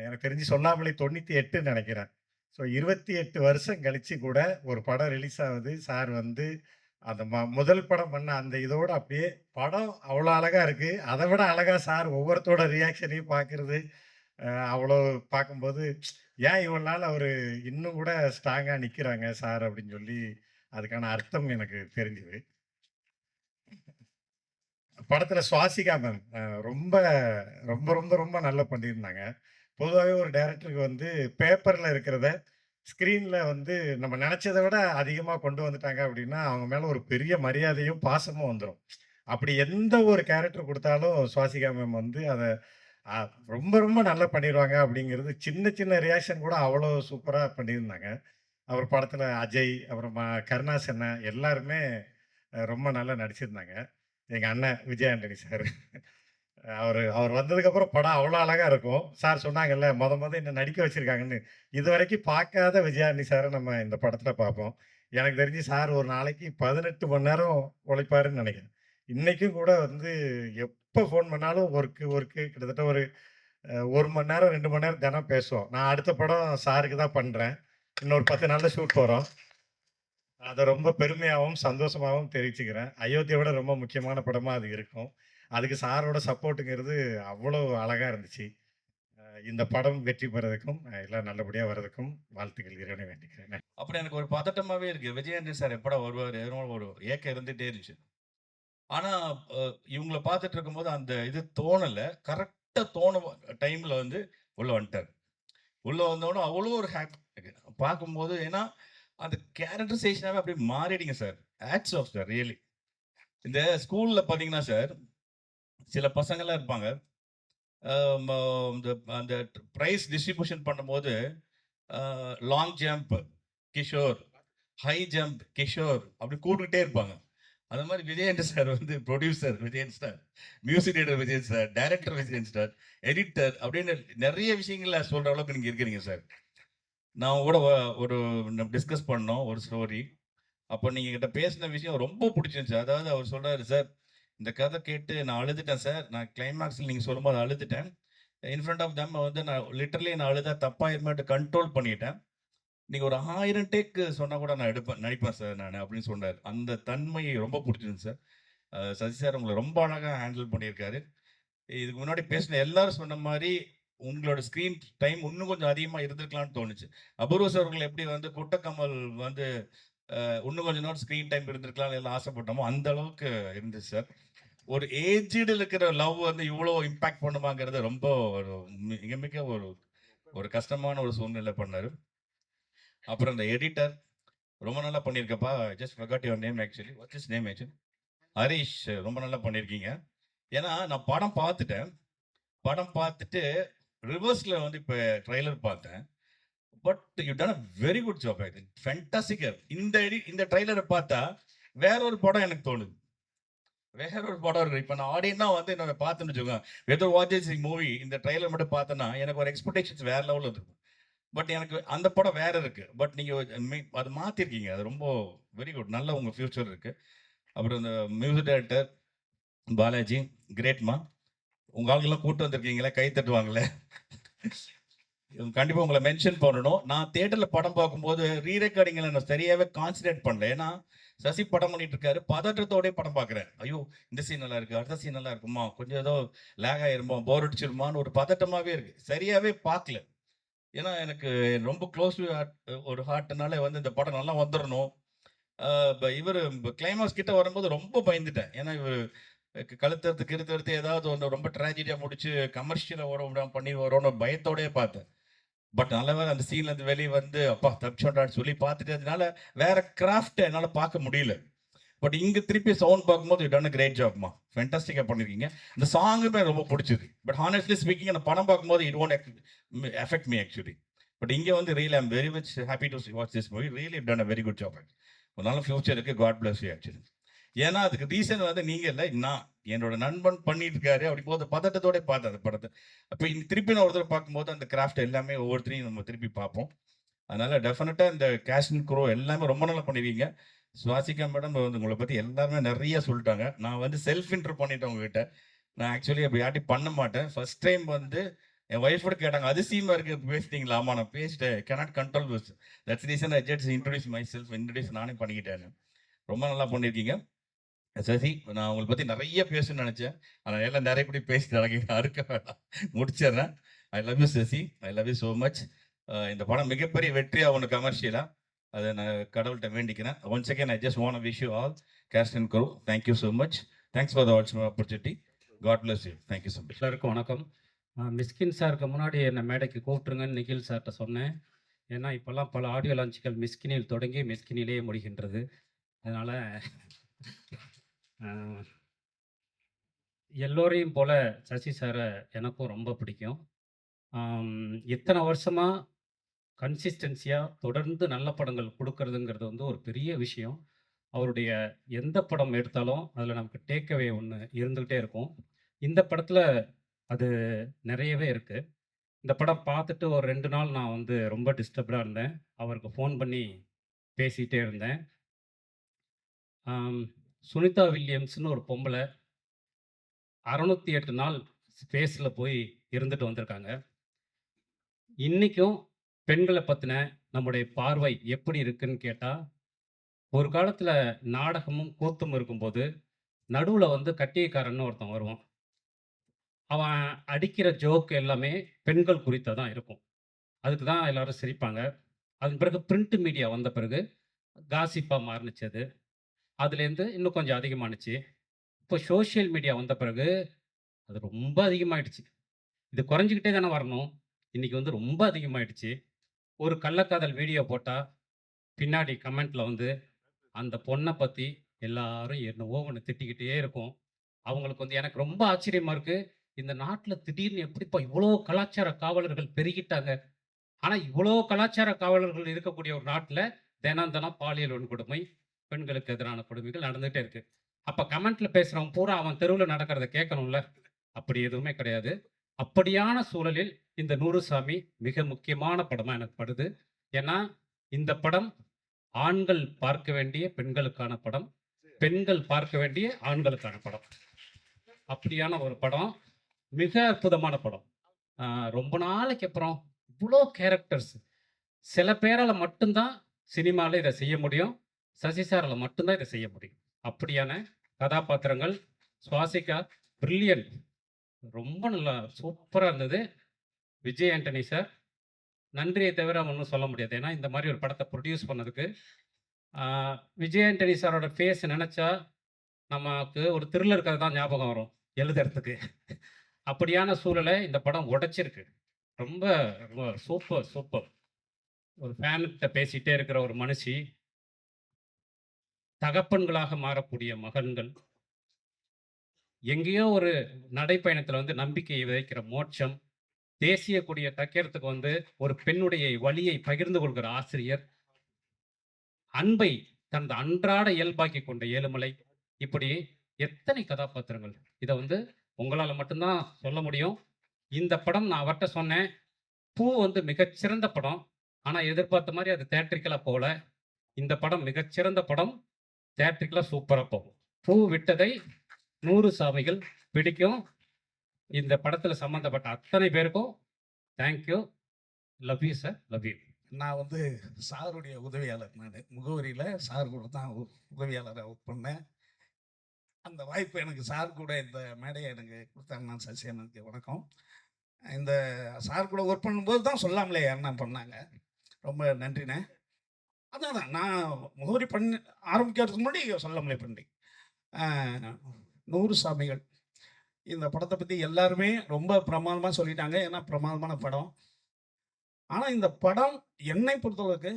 எனக்கு தெரிஞ்சு சொல்லாமலே 98 நினைக்கிறேன். ஸோ 28 வருஷம் கழிச்சு கூட ஒரு படம் ரிலீஸ் ஆகுது. சார் வந்து அந்த முதல் படம் பண்ண அந்த இதோட அப்படியே படம் அவ்வளோ அழகாக இருக்குது. அதை விட அழகாக சார் ஒவ்வொருத்தோட ரியாக்ஷனையும் பார்க்குறது அவ்வளோ பார்க்கும்போது ஏன் இவ்வளோ நாள் அவர் இன்னும் கூட ஸ்ட்ராங்காக நிற்கிறாங்க சார் அப்படின்னு சொல்லி அதுக்கான அர்த்தம் எனக்கு தெரிஞ்சுது. படத்தில் சுவாசிகா மேம் ரொம்ப ரொம்ப ரொம்ப ரொம்ப நல்லா பண்ணியிருந்தாங்க. பொதுவாகவே ஒரு டைரக்டருக்கு வந்து பேப்பரில் இருக்கிறத ஸ்க்ரீனில் வந்து நம்ம நினச்சதை விட அதிகமாக கொண்டு வந்துட்டாங்க அப்படின்னா அவங்க மேலே ஒரு பெரிய மரியாதையும் பாசமும் வந்துடும். அப்படி எந்த ஒரு கேரக்டர் கொடுத்தாலும் சுவாசிகா மேம் வந்து அதை ரொம்ப ரொம்ப நல்லா பண்ணிடுவாங்க அப்படிங்கிறது சின்ன சின்ன ரியாக்ஷன் கூட அவ்வளோ சூப்பராக பண்ணியிருந்தாங்க. அவர் படத்தில் அஜய் அப்புறமா கருணாசன் எல்லாருமே ரொம்ப நல்லா நடிச்சிருந்தாங்க. எங்கள் அண்ணன் விஜய் ஆண்டனி சார் அவர் வந்ததுக்கப்புறம் படம் அவ்வளோ அழகாக இருக்கும். சார் சொன்னாங்கல்ல மொதல் என்ன நடிக்க வச்சுருக்காங்கன்னு, இது வரைக்கும் பார்க்காத விஜய் ஆண்டனி சாரை நம்ம இந்த படத்தில் பார்ப்போம். எனக்கு தெரிஞ்சு சார் ஒரு நாளைக்கு 18 மணி நேரம் உழைப்பாருன்னு நினைக்கிறேன். இன்றைக்கும் கூட வந்து எப்போ ஃபோன் பண்ணாலும் ஒர்க்கு கிட்டத்தட்ட ஒரு 1 மணி நேரம் 2 மணி நேரம் தினம் பேசுவோம். நான் அடுத்த படம் சாருக்கு தான் பண்ணுறேன். இன்னொரு 10 நாளில் ஷூட் போகிறோம். அதை ரொம்ப பெருமையாகவும் சந்தோஷமாகவும் தெரிவிச்சுக்கிறேன். அயோத்தியை விட ரொம்ப முக்கியமான படமாக அது இருக்கும். அதுக்கு சாரோட சப்போர்ட்டுங்கிறது அவ்வளோ அழகாக இருந்துச்சு. இந்த படம் வெற்றி பெறதுக்கும் எல்லாம் நல்லபடியாக வர்றதுக்கும் வாழ்த்துக்கள் இறைவனை வேண்டிக்கிறேன். அப்புறம் எனக்கு ஒரு பதட்டமாகவே இருக்குது, விஜய் ஆண்டனி சார் எப்படா வருவார் ஒரு ஏக்கம் இருந்துகிட்டே இருந்துச்சு. ஆனால் இவங்கள பார்த்துட்டு இருக்கும்போது அந்த இது தோணலை. கரெக்டாக டைமில் வந்து உள்ளே வந்துட்டார். உள்ளே வந்தோடனே அவ்வளோ ஒரு ஹாப்பி பார்க்கும்போது. ஏன்னா அந்த கேரக்டரைசேஷனாகவே அப்படி மாறிடுங்க sir. Hats off sir really. இந்த ஸ்கூலில் பார்த்தீங்கன்னா சார் சில பசங்கள்லாம் இருப்பாங்க, அந்த ப்ரைஸ் டிஸ்ட்ரிபியூஷன் பண்ணும்போது long jump Kishore, high jump Kishore அப்படி கூப்பிட்டுக்கிட்டே இருப்பாங்க. அந்த மாதிரி விஜயன் சார் வந்து producer Vijayan sir, music director Vijayan sir, director Vijayan sir, editor அப்படின்னு நிறைய விஷயங்கள சொல்கிற அளவுக்கு நீங்கள் இருக்கிறீங்க சார். நான் கூட ஒரு டிஸ்கஸ் பண்ணோம் ஒரு ஸ்டோரி. அப்போ நீங்கள் கிட்ட பேசின விஷயம் ரொம்ப பிடிச்சிருந்துச்சு. அதாவது அவர் சொல்கிறாரு, சார் இந்த கதை கேட்டு நான் அழுதுட்டேன் சார், நான் கிளைமேக்ஸில் நீங்கள் சொல்லும்போது அழுதுட்டேன். இன் ஃப்ரண்ட் ஆஃப் தம் வந்து நான் லிட்டரலி நான் அழுதா தப்பாயிருமேட்டு கண்ட்ரோல் பண்ணிட்டேன். நீங்க ஒரு 1000 டேக் சொன்னா கூட நான் நடிப்பேன் சார் நானு அப்படின்னு சொன்னாரு. அந்த தன்மை ரொம்ப புடிச்சிருந்துச்சு சார். சசி சார் உங்கள ரொம்ப அழகா ஹேண்டில் பண்ணியிருக்காரு. இதுக்கு முன்னாடி பேசின எல்லாரும் சொன்ன மாரி, உங்களோட ஸ்க்ரீன் டைம் இன்னும் கொஞ்சம் அதிகமா இருந்திருக்கலாம்னு தோணுச்சு. அபூர்வ சார் அவர்கள் எப்படி வந்து குட்டக்கமல் வந்து இன்னும் கொஞ்ச நேரம் ஸ்க்ரீன் டைம் இருந்திருக்கலாம்னு எல்லாம் ஆசைப்பட்டோமோ, அந்த அளவுக்கு இருந்துச்சு சார். ஒரு ஏஜ்டு இருக்கிற லவ் வந்து இவ்வளோ இம்பாக்ட் பண்ணுமாங்கிறது ரொம்ப ஒரு மிக மிக ஒரு ஒரு கஷ்டமான ஒரு சூழ்நிலை பண்ணாரு. அப்புறம் இந்த எடிட்டர் ரொம்ப நல்லா பண்ணியிருக்கப்பா. Just forgot your name actually. What's his name actually? Harish ரொம்ப நல்லா பண்ணியிருக்கீங்க. ஏன்னா நான் படம் பார்த்துட்டேன். படம் பார்த்துட்டு ரிவர்ஸ்ல வந்து இப்ப ட்ரெய்லர் பார்த்தேன். But you done a very good job I think. ஃபேண்டாஸ்டிக்கா இந்த ட்ரெய்லரை பார்த்தா வேற ஒரு படம் எனக்கு தோணுது. வேற ஒரு படம் இருக்கு. இப்ப நான் ஆடியன்ஸா வந்து என்ன பார்த்தேன்னு வச்சுக்கோங்க. வெதர் வாட்சஸ் தி மூவி இந்த ட்ரெய்லர் மட்டும் பார்த்தேன்னா எனக்கு ஒரு எக்ஸ்பெக்டேஷன்ஸ் வேற லெவல்ல இருக்கும். பட் எனக்கு அந்த படம் வேற இருக்கு. பட் நீங்க அது மாத்திருக்கீங்க. அது ரொம்ப வெரி குட். நல்ல உங்க ஃபியூச்சர் இருக்கு. அப்புறம் இந்த மியூசிக் டைரக்டர் பாலாஜி கிரேட்மா. உங்க ஆளுங்கெல்லாம் கூட்டு வந்திருக்கீங்களே, கை தட்டுவாங்களே. கண்டிப்பா உங்களை மென்ஷன் பண்ணணும். நான் தியேட்டர்ல படம் பார்க்கும்போது ரீ ரெக்கார்டிங்ல நான் சரியாவே கான்சன்ட்ரேட் பண்ணல. ஏன்னா சசி படம் பண்ணிட்டு இருக்காரு, பதற்றத்தோடய படம் பார்க்குறேன். ஐயோ இந்த சீன் நல்லா இருக்கு, அடுத்த சீன் நல்லா இருக்குமா, கொஞ்சம் ஏதோ லேக் ஆயிருமா, போர் அடிச்சிருமான்னு ஒரு பதட்டமாவே இருக்கு. சரியாவே பார்க்கல. ஏன்னா எனக்கு ரொம்ப க்ளோஸ் ஒரு ஹார்ட்னால வந்து இந்த படம் நல்லா வந்துடணும். இவர் கிளைமாக்ஸ் கிட்ட வரும்போது ரொம்ப பயந்துட்டேன். ஏன்னா இவர் கழுத்தறுத்து கிறுத்தறுத்து ஏதாவது ஒன்று ரொம்ப ட்ராஜடியா முடிச்சு கமர்ஷியலா ஓட விடாம பண்ணி வரோன்னு பயத்தோடயே பார்த்தேன். பட் நல்ல வேளை அந்த சீன்ல இருந்து வெளியே வந்து அப்பா தப்பிச்சோண்டான்னு சொல்லி பார்த்துட்டு அதனால வேற கிராஃப்ட் என்னால பார்க்க முடியல. பட் இங்க திருப்பி சவுண்ட் பார்க்கும்போது டன் அ கிரேட் ஜாப்மா. ஃபேண்டாஸ்டிக்கா பண்ணிருக்கீங்க. இந்த சாங்குமே ரொம்ப பிடிச்சது. பட் ஹானஸ்ட்லி ஸ்பீக்கிங் அந்த படம் பார்க்கும்போது it won't affect me actually. But இங்க வந்து really I'm very much happy to watch this movie. Really done a very good job. ஒரு நல்ல ஃபியூச்சர் இருக்கு. God bless you actually. ஏன்னா அதுக்கு ரீசன் வந்து நீங்க இல்லை, நான் என்னோட நண்பன் பண்ணிட்டு இருக்காரு. அப்படி போது பதட்டத்தோட பார்த்தேன் அந்த படத்தை. அப்போ திருப்பி நான் ஒரு தடவை பார்க்கும்போது அந்த கிராஃப்ட் எல்லாமே ஒவ்வொருத்தரையும் நம்ம திருப்பி பார்ப்போம். அதனால டெஃபினட்டா இந்த கேஷ் அண்ட் க்ரோ எல்லாமே ரொம்ப நல்லா பண்ணிருக்கீங்க. சுவாசிகா மேடம் வந்து உங்களை பத்தி எல்லாருமே நிறைய சொல்லிட்டாங்க. நான் வந்து செல்ஃப் இன்டர் பண்ணிட்டேன் உங்ககிட்ட. நான் ஆக்சுவலி அப்படி யார்ட்டி பண்ண மாட்டேன். ஃபர்ஸ்ட் டைம் வந்து என் ஒய்ஃபோட கேட்டாங்க, அதிசயமா இருக்கு பேசிட்டீங்களா? ஆமா நான் பேசிட்டேன். Cannot control this. That's reason I just introduce my self. Introduce நானே பண்ணிக்கிட்டேன். ரொம்ப நல்லா பண்ணியிருக்கீங்க சசி. நான் உங்களை பத்தி நிறைய பேசணும்னு நினைச்சேன். ஆனால் எல்லாம் நிறைய படி பேசிட்டு அறுக்க வேண்டாம், முடிச்சிடுறேன். I love you Sasi. I love you so much. இந்த படம் மிகப்பெரிய வெற்றியா ஒன்று கமர்ஷியலா அதை நான் கடவுள்கிட்ட வேண்டிக்கிறேன். Once again I just want to wish you all cast and crew. Thank you so much. Thanks for the opportunity. God bless you. Thank you so much. எல்லாருக்கும் வணக்கம். மிஸ்கின் சாருக்கு முன்னாடி என்னை மேடைக்கு கூப்பிட்டுருங்கன்னு நிகில் சார்கிட்ட சொன்னேன். ஏன்னா இப்போல்லாம் பல ஆடியோ லான்ச்சுகள் மிஸ்கினில் தொடங்கி மிஸ்கினிலேயே முடிகின்றது. அதனால் எல்லோரையும் போல சசி சாரை எனக்கும் ரொம்ப பிடிக்கும். இத்தனை வருஷமாக கன்சிஸ்டன்சியாக தொடர்ந்து நல்ல படங்கள் கொடுக்கறதுங்கிறது வந்து ஒரு பெரிய விஷயம். அவருடைய எந்த படம் எடுத்தாலும் அதில் நமக்கு டேக்அவே ஒன்று இருந்துக்கிட்டே இருக்கும். இந்த படத்தில் அது நிறையவே இருக்குது. இந்த படம் பார்த்துட்டு ஒரு 2 நாள் நான் வந்து ரொம்ப டிஸ்டர்ப்டாக இருந்தேன். அவருக்கு ஃபோன் பண்ணி பேசிகிட்டே இருந்தேன். சுனிதா வில்லியம்ஸ்னு ஒரு பொம்பளை 608 நாள் ஸ்பேஸில் போய் இருந்துட்டு வந்திருக்காங்க. இன்றைக்கும் பெண்களை பற்றின நம்முடைய பார்வை எப்படி இருக்குன்னு கேட்டால், ஒரு காலத்தில் நாடகமும் கூத்தும் இருக்கும்போது நடுவில் வந்து கட்டியக்காரன்னு ஒருத்தன் வருவான். அவன் அடிக்கிற ஜோக் எல்லாமே பெண்கள் குறித்த தான் இருக்கும். அதுக்கு தான் எல்லாரும் சிரிப்பாங்க. அதன் பிறகு பிரிண்ட் மீடியா வந்த பிறகு காசிப்பாக மாறுனுச்சு அது. அதுலேருந்து இன்னும் கொஞ்சம் அதிகமானுச்சு. இப்போ சோஷியல் மீடியா வந்த பிறகு அது ரொம்ப அதிகமாயிடுச்சு. இது குறைஞ்சிக்கிட்டே தானே வரணும். இன்றைக்கி வந்து ரொம்ப அதிகமாயிடுச்சு. ஒரு கள்ளக்காதல் வீடியோ போட்டால் பின்னாடி கமெண்ட்டில் வந்து அந்த பொண்ணை பற்றி எல்லாரும் என்னவோ ஒன்று திட்டிக்கிட்டே இருக்கும். அவங்களுக்கு வந்து எனக்கு ரொம்ப ஆச்சரியமாக இருக்குது. இந்த நாட்டில் திடீர்னு எப்படிப்பா இவ்வளோ கலாச்சார காவலர்கள் பெருகிட்டாங்க. ஆனால் இவ்வளோ கலாச்சார காவலர்கள் இருக்கக்கூடிய ஒரு நாட்டில் தினம் தினம் பாலியல் வன்கொடுமை, பெண்களுக்கு எதிரான கொடுமைகள் நடந்துகிட்டே இருக்குது. அப்போ கமெண்ட்டில் பேசுகிறவன் பூரா அவன் தெருவில் நடக்கிறத கேட்கணும்ல. அப்படி எதுவுமே கிடையாது. அப்படியான சூழலில் இந்த நூறுசாமி மிக முக்கியமான படமாக எனக்கு படுது. ஏன்னா இந்த படம் ஆண்கள் பார்க்க வேண்டிய பெண்களுக்கான படம், பெண்கள் பார்க்க வேண்டிய ஆண்களுக்கான படம். அப்படியான ஒரு படம். மிக அற்புதமான படம். ரொம்ப நாளைக்கு அப்புறம் இவ்வளோ கேரக்டர்ஸ் சில பேரால் மட்டும்தான் சினிமாவில் இதை செய்ய முடியும். சசி சாரால் மட்டும்தான் இதை செய்ய முடியும். அப்படியான கதாபாத்திரங்கள். சுவாசிகா பிரில்லியன்ட். ரொம்ப நல்லா சூப்பராக இருந்தது. விஜய் ஆண்டனி சார் நன்றியை தவிர ஒன்றும் சொல்ல முடியாது. ஏன்னா இந்த மாதிரி ஒரு படத்தை ப்ரொடியூஸ் பண்ணதுக்கு விஜய் ஆண்டனி சாரோட ஃபேஸ் நினச்சா நமக்கு ஒரு த்ரில்லர் கதை தான் ஞாபகம் வரும் எழுதுறதுக்கு. அப்படியான சூழலை இந்த படம் உடைச்சிருக்கு. ரொம்ப ரொம்ப சூப்பர் சூப்பர். ஒரு ஃபேன்கிட்ட பேசிகிட்டே இருக்கிற ஒரு மனுஷி, தகப்பன்களாக மாறக்கூடிய மகன்கள், எங்கேயோ ஒரு நடைப்பயணத்தில் வந்து நம்பிக்கையை விதைக்கிற மோட்சம், தேசிய கொடியை தைக்கிறதுக்கு வந்து ஒரு பெண்ணுடைய வலியை பகிர்ந்து கொள்கிற ஆசிரியர், அன்பை தனது அன்றாட இயல்பாக்கி கொண்ட ஏழுமலை, இப்படி எத்தனை கதாபாத்திரங்கள். இதை வந்து உங்களால் மட்டும்தான் சொல்ல முடியும். இந்த படம் நான் அவர்கிட்ட சொன்னேன், பூ வந்து மிகச்சிறந்த படம், ஆனால் எதிர்பார்த்த மாதிரி அது தேட்ரிக்கலாக போகல. இந்த படம் மிகச்சிறந்த படம், தேட்ரிக்கலாக சூப்பராக போகும். பூ விட்டதை 100 சாமிகள் பிடிக்கும். இந்த படத்தில் சம்மந்தப்பட்ட அத்தனை பேருக்கும் thank you. Love you sir, love you. நான் வந்து சாருடைய உதவியாளர். நான் முகவரியில் சார் கூட தான் உதவியாளராக ஒர்க் பண்ணேன். அந்த வாய்ப்பு எனக்கு சார் கூட இந்த மேடையை எனக்கு கொடுத்தாங்க. நான் சசியனுக்கு வணக்கம். இந்த சார் கூட ஒர்க் பண்ணும்போது தான் சொல்லாமலே என்ன பண்ணாங்க. ரொம்ப நன்றிண்ணே. அதான் நான் முகவரி பண்ணி ஆரம்பிக்கிறதுக்கு முன்னாடி சொல்லாமலே பண்ணி 100 சாமிகள் இந்த படத்தை பற்றி எல்லாருமே ரொம்ப பிரமாதமாக சொல்லிட்டாங்க. ஏன்னா பிரமாதமான படம். ஆனால் இந்த படம் என்னை பொறுத்தளவுக்கு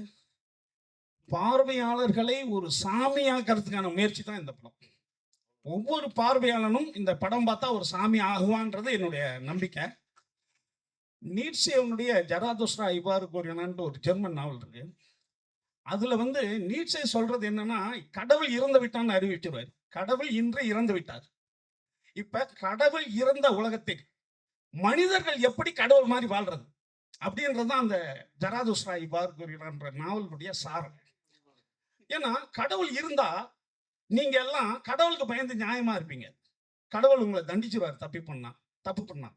பார்வையாளர்களை ஒரு சாமியாக்கிறதுக்கான முயற்சி தான் இந்த படம். ஒவ்வொரு பார்வையாளனும் இந்த படம் பார்த்தா ஒரு சாமி ஆகுவான்றது என்னுடைய நம்பிக்கை. நீட்சேவனுடைய ஜராதுஸ்ரா இவ்வாறு கூறினான்ட்டு ஒரு ஜெர்மன் நாவல் இருக்கு. அதுல வந்து நீட்சே சொல்றது என்னன்னா, கடவுள் இறந்து விட்டான்னு அறிவிச்சிருவார். கடவுள் இன்று இறந்து விட்டார். இப்ப கடவுள் இறந்த உலகத்தில் மனிதர்கள் எப்படி கடவுள் மாதிரி வாழ்றது அப்படின்றதுதான் அந்த ஜராதுஸ்ரா இவ்வாறு கூறினான்ற நாவலுடைய சாரம். ஏன்னா கடவுள் இருந்தா நீங்க எல்லாம் கடவுளுக்கு பயந்து நியாயமா இருப்பீங்க. கடவுள் உங்களை தண்டிச்சிருவார் தப்பு பண்ணா.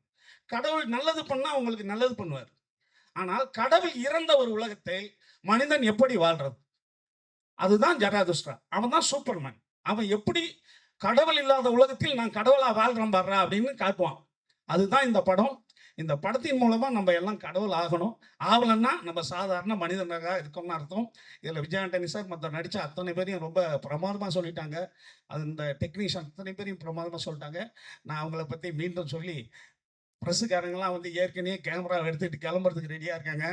கடவுள் நல்லது பண்ணா உங்களுக்கு நல்லது பண்ணுவார். ஆனால் கடவுள் இறந்த ஒரு உலகத்தை மனிதன் எப்படி வாழ்றது? அதுதான் ஜராதுஸ்ரா. அவன் தான் சூப்பர்மேன். அவன் எப்படி கடவுள் இல்லாத உலகத்தில் நான் கடவுளா வாழ்றேன் பாடுறா அப்படின்னு காட்டுவான். அதுதான் இந்த படம். இந்த படத்தின் மூலமா நம்ம எல்லாம் கடவுள் ஆகணும். ஆகலன்னா நம்ம சாதாரண மனிதனாக இருக்கோம்னு அர்த்தம். இதில் விஜய் ஆண்டனி சார் மற்ற நடித்த அத்தனை பேரையும் ரொம்ப பிரமாதமாக சொல்லிட்டாங்க. அது இந்த டெக்னீஷியன் அத்தனை பேரையும் பிரமாதமாக சொல்லிட்டாங்க. நான் அவங்கள பற்றி மீண்டும் சொல்லி, ப்ரெஸ்ஸுக்காரங்களாம் வந்து ஏற்கனவே கேமரா எடுத்துகிட்டு கிளம்புறதுக்கு ரெடியாக இருக்காங்க.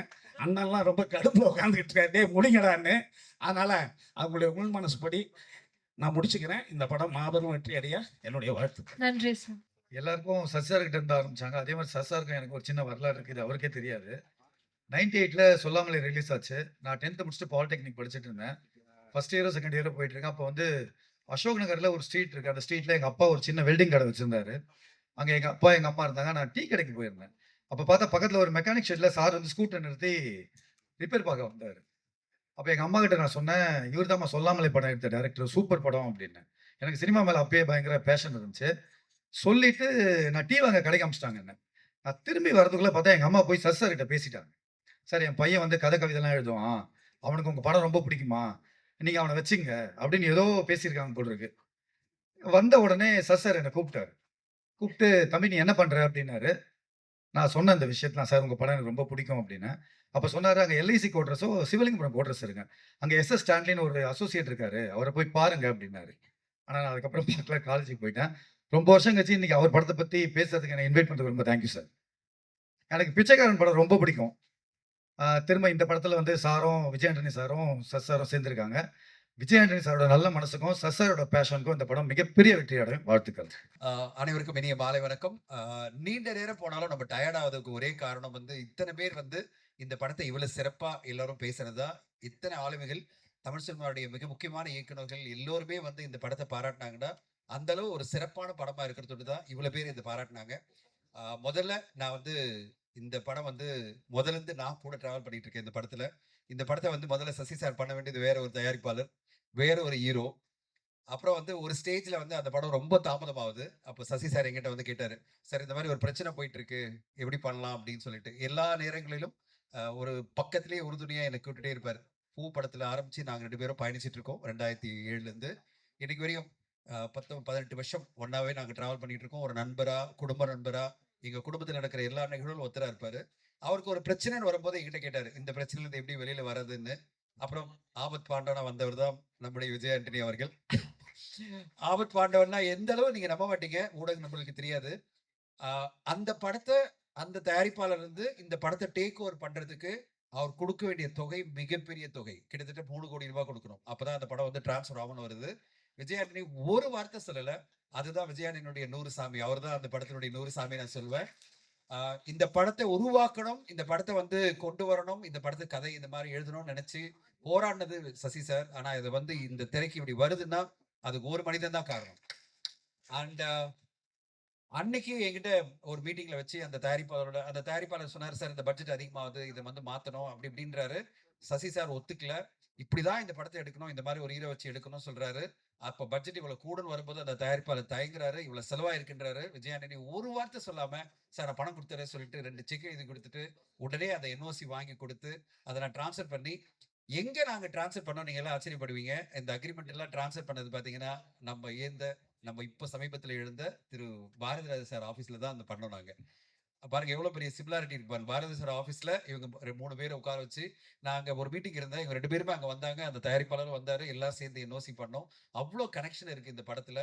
அண்ணன்லாம் ரொம்ப கடுப்பில் உட்காந்துக்கிட்டு இருக்காரு, முடிங்கடான்னு. அதனால் அவங்களுடைய உள் மனசுப்படி நான் முடிச்சுக்கிறேன். இந்த படம் மாபெரும் வெற்றி அடைய என்னுடைய வாழ்த்துக்கள். நன்றி சார். எல்லாருக்கும் சசார்கிட்ட இருந்து ஆரம்பிச்சாங்க. அதே மாதிரி சசாருக்கும் எனக்கு ஒரு சின்ன வரலாறு இருக்குது, அவருக்கே தெரியாது. 98ல சொல்லாமலே ரிலீஸ் ஆச்சு. நான் 10th முடிச்சுட்டு பாலிடெக்னிக் படிச்சுட்டு இருந்தேன். ஃபர்ஸ்ட் இயரோ செகண்ட் இயரோ போயிட்டு இருக்கேன். அப்போ வந்து அசோக் நகர்ல ஒரு ஸ்ட்ரீட் இருக்கு. அந்த ஸ்ட்ரீட்ல எங்க அப்பா ஒரு சின்ன வெல்டிங் கடை வச்சிருந்தாரு. அங்க எங்க அப்பா எங்க அம்மா இருந்தாங்க. நான் டீ கடைக்கு போயிருந்தேன். அப்ப பார்த்தா பக்கத்துல ஒரு மெக்கானிக் ஷெட்ல சார் வந்து ஸ்கூட்டர் நிறுத்தி ரிப்பேர் பார்க்க வந்தாரு. அப்ப எங்க அம்மா கிட்ட நான் சொன்னேன், இவர் தான் சொல்லாமலே படம் எடுத்த டைரக்டர், சூப்பர் படம் அப்படின்னு. எனக்கு சினிமா மேல அப்பயே பயங்கர பேஷன் இருந்துச்சு. சொல்லிட்டு நான் டீ வாங்க கடைக்கு அமிச்சிட்டாங்க என்ன. நான் திரும்பி வரதுக்குள்ள பார்த்தா எங்க அம்மா போய் சார் கிட்ட பேசிட்டாங்க. சார் என் பையன் வந்து கதை கவிதைலாம் எழுதுவான், அவனுக்கு உங்க படம் ரொம்ப பிடிக்குமா, நீங்க அவனை வச்சுங்க அப்படின்னு ஏதோ பேசியிருக்காங்க போல இருக்கு. வந்த உடனே சார் என்னை கூப்பிட்டாரு. கூப்பிட்டு, தம்பி நீ என்ன பண்ற அப்படின்னாரு. நான் சொன்ன இந்த விஷயத்துல, சார் உங்க படம் எனக்கு ரொம்ப பிடிக்கும் அப்படின்னு. அப்ப சொன்னாரு, அங்க எல்ஐசி கோட்ரஸோ சிவலிங்கபுரம் கோட்ரஸ் இருங்க, அங்க எஸ் ஸ்டான்லின்னு ஒரு அசோசியேட் இருக்காரு, அவரை போய் பாருங்க அப்படின்னாரு. ஆனா நான் அதுக்கப்புறம் பார்க்கல, காலேஜுக்கு போயிட்டேன். ரொம்ப வருஷம் கழிச்சு இன்னைக்கு அவர் படத்தை பத்தி பேசுறதுக்கு என்னை இன்வைட் பண்றதுக்கு ரொம்ப தேங்க்யூ சார். எனக்கு பிச்சைக்காரன் படம் ரொம்ப பிடிக்கும். திரும்ப இந்த படத்துல வந்து சாரும் விஜய் ஆண்டனி சாரும் சாரும் சேர்ந்திருக்காங்க. விஜய் ஆண்டனி சாரோட நல்ல மனசுக்கும் சாரோட பேஷனுக்கும் இந்த படம் மிகப்பெரிய வெற்றி அடையும். வாழ்த்துக்கள். அனைவருக்கும் இனிய மாலை வணக்கம். நீண்ட நேரம் போனாலும் நம்ம டயர்ட் ஆகுறதுக்கு ஒரே காரணம் வந்து இத்தனை பேர் வந்து இந்த படத்தை இவ்வளவு சிறப்பா எல்லாரும் பேசுனதா. இத்தனை ஆளுமைகள், தமிழ் சினிமாவுடைய மிக முக்கியமான இயக்குநர்கள் எல்லோருமே வந்து இந்த படத்தை பாராட்டினாங்கன்னா அந்த அளவு ஒரு சிறப்பான படமா இருக்கிறது தான் இவ்வளவு பேர் இந்த பாராட்டினாங்க. முதல்ல நான் வந்து இந்த படம் வந்து முதல்ல இருந்து நான் கூட டிராவல் பண்ணிட்டு இருக்கேன். இந்த படத்தை வந்து முதல்ல சசி சார் பண்ண வேண்டியது வேற ஒரு தயாரிப்பாளர், வேற ஒரு ஹீரோ. அப்புறம் வந்து ஒரு ஸ்டேஜ்ல வந்து அந்த படம் ரொம்ப தாமதமாகுது. அப்போ சசி சார் என்கிட்ட வந்து கேட்டாரு, "சார் இந்த மாதிரி ஒரு பிரச்சனை போயிட்டு இருக்கு. எப்படி பண்ணலாம்?" அப்படின்னு சொல்லிட்டு. எல்லா நேரங்களிலும் ஒரு பக்கத்திலேயே உறுதுணையா என்னை கூட்டிட்டே இருப்பாரு. பூ படத்துல ஆரம்பிச்சு நாங்க 2 பேரும் பயணிச்சுட்டு இருக்கோம். 2007லேருந்து இன்னைக்கு வரையும் 10, 18 வருஷம் ஒண்ணாவே நாங்க டிராவல் பண்ணிட்டு இருக்கோம். ஒரு நண்பரா, குடும்ப நண்பரா, எங்க குடும்பத்துல நடக்கிற எல்லா நிகழ்வுகளும் ஒத்தரா இருப்பாரு. அவருக்கு ஒரு பிரச்சனைன்னு வரும்போது என்கிட்ட கேட்டாரு, இந்த பிரச்சனையில இருந்து எப்படி வெளியில வர்றதுன்னு. அப்புறம் ஆபத் பாண்டவனா வந்தவர் தான் நம்முடைய விஜய் ஆண்டனி அவர்கள். ஆபத் பாண்டவன்னா எந்த அளவு நீங்க நம்ப மாட்டீங்க. ஊடக நண்பர்களுக்கு தெரியாது. ஆ, அந்த படத்த அந்த தயாரிப்பாளர் வந்து இந்த படத்த டேக் ஓவர் பண்றதுக்கு அவர் குடுக்க வேண்டிய தொகை மிகப்பெரிய தொகை. கிட்டத்தட்ட 3 கோடி ரூபாய் குடுக்கணும். அப்பதான் அந்த படம் வந்து ட்ரான்ஸ்ஃபர் ஆகும்னு வருது. விஜய் ஆண்டனி ஒரு வார்த்தை சொல்லல. அதுதான் விஜய் ஆண்டனியுடைய 100 சாமி. அவர்தான் அந்த படத்தினுடைய 100 சாமி நான் சொல்வேன். இந்த படத்த உருவாக்கணும், இந்த படத்த வந்து கொண்டு வரணும், இந்த படத்து கதை இந்த மாரி எழுதணும்னு நெனச்சு போராடினது சசி சார். ஆனா இது வந்து இந்த திரைக்கு இப்படி வருதுன்னா, அதுக்கு ஒரு மனிதன் தான் காரணம். அண்ட் அன்னைக்கு என்கிட்ட ஒரு மீட்டிங்ல வச்சு அந்த தயாரிப்பாளர் சொன்னாரு, "சார் இந்த பட்ஜெட் அதிகமாகுது. இத வந்து மாத்தணும்." அப்படி இப்படின்றாரு. சசி சார் ஒத்துக்கல. இப்படிதான் இந்த படத்த எடுக்கணும். இந்த மாரி ஒரு ஹீரோ வச்சு எடுக்கணும்னு சொல்றாரு. அப்ப பட்ஜெட் இவ்வளவு கூடுன்னு வரும்போது அந்த தயாரிப்பாளர் தயங்குறாரு. இவ்வளவு செலவாயிருக்குன்றாரு. விஜய் ஆண்டனி ஒரு வார்த்தை சொல்லாம, "சார் நான் பணம் குடுத்துறேன்னு" சொல்லிட்டு 2 செக் எழுதி குடுத்துட்டு, உடனே அந்த என்ஓசி வாங்கி குடுத்து, அத நான் ட்ரான்ஸ்ஃபர் பண்ணி, எங்க நாங்க ட்ரான்ஸ்ஃபர் பண்ணோம் நீங்க எல்லாம் ஆச்சரியப்படுவீங்க. இந்த அக்ரீமெண்ட் எல்லாம் ட்ரான்ஸ்ஃபர் பண்ணது பாத்தீங்கன்னா, நம்ம இப்ப சமீபத்துல எழுந்த திரு பாரதிராஜா சார் ஆபீஸ்ல தான் அந்த பண்ணோம் நாங்க. பாருங்க எவ்வளவு பெரிய சிமிலாரிட்டி இருக்கு பாருங்க. பாரதி சார் ஆபீஸ்ல இவங்க 3 பேரை உட்கார வச்சு நாங்க ஒரு மீட்டிங் இருந்தேன். இவங்க 2 பேருமே அங்க வந்தாங்க. அந்த தயாரிப்பாளரும் வந்தாரு. எல்லாம் சேர்ந்து என்ஓசி பண்ணோம். அவ்வளோ கனெக்ஷன் இருக்கு இந்த படத்துல.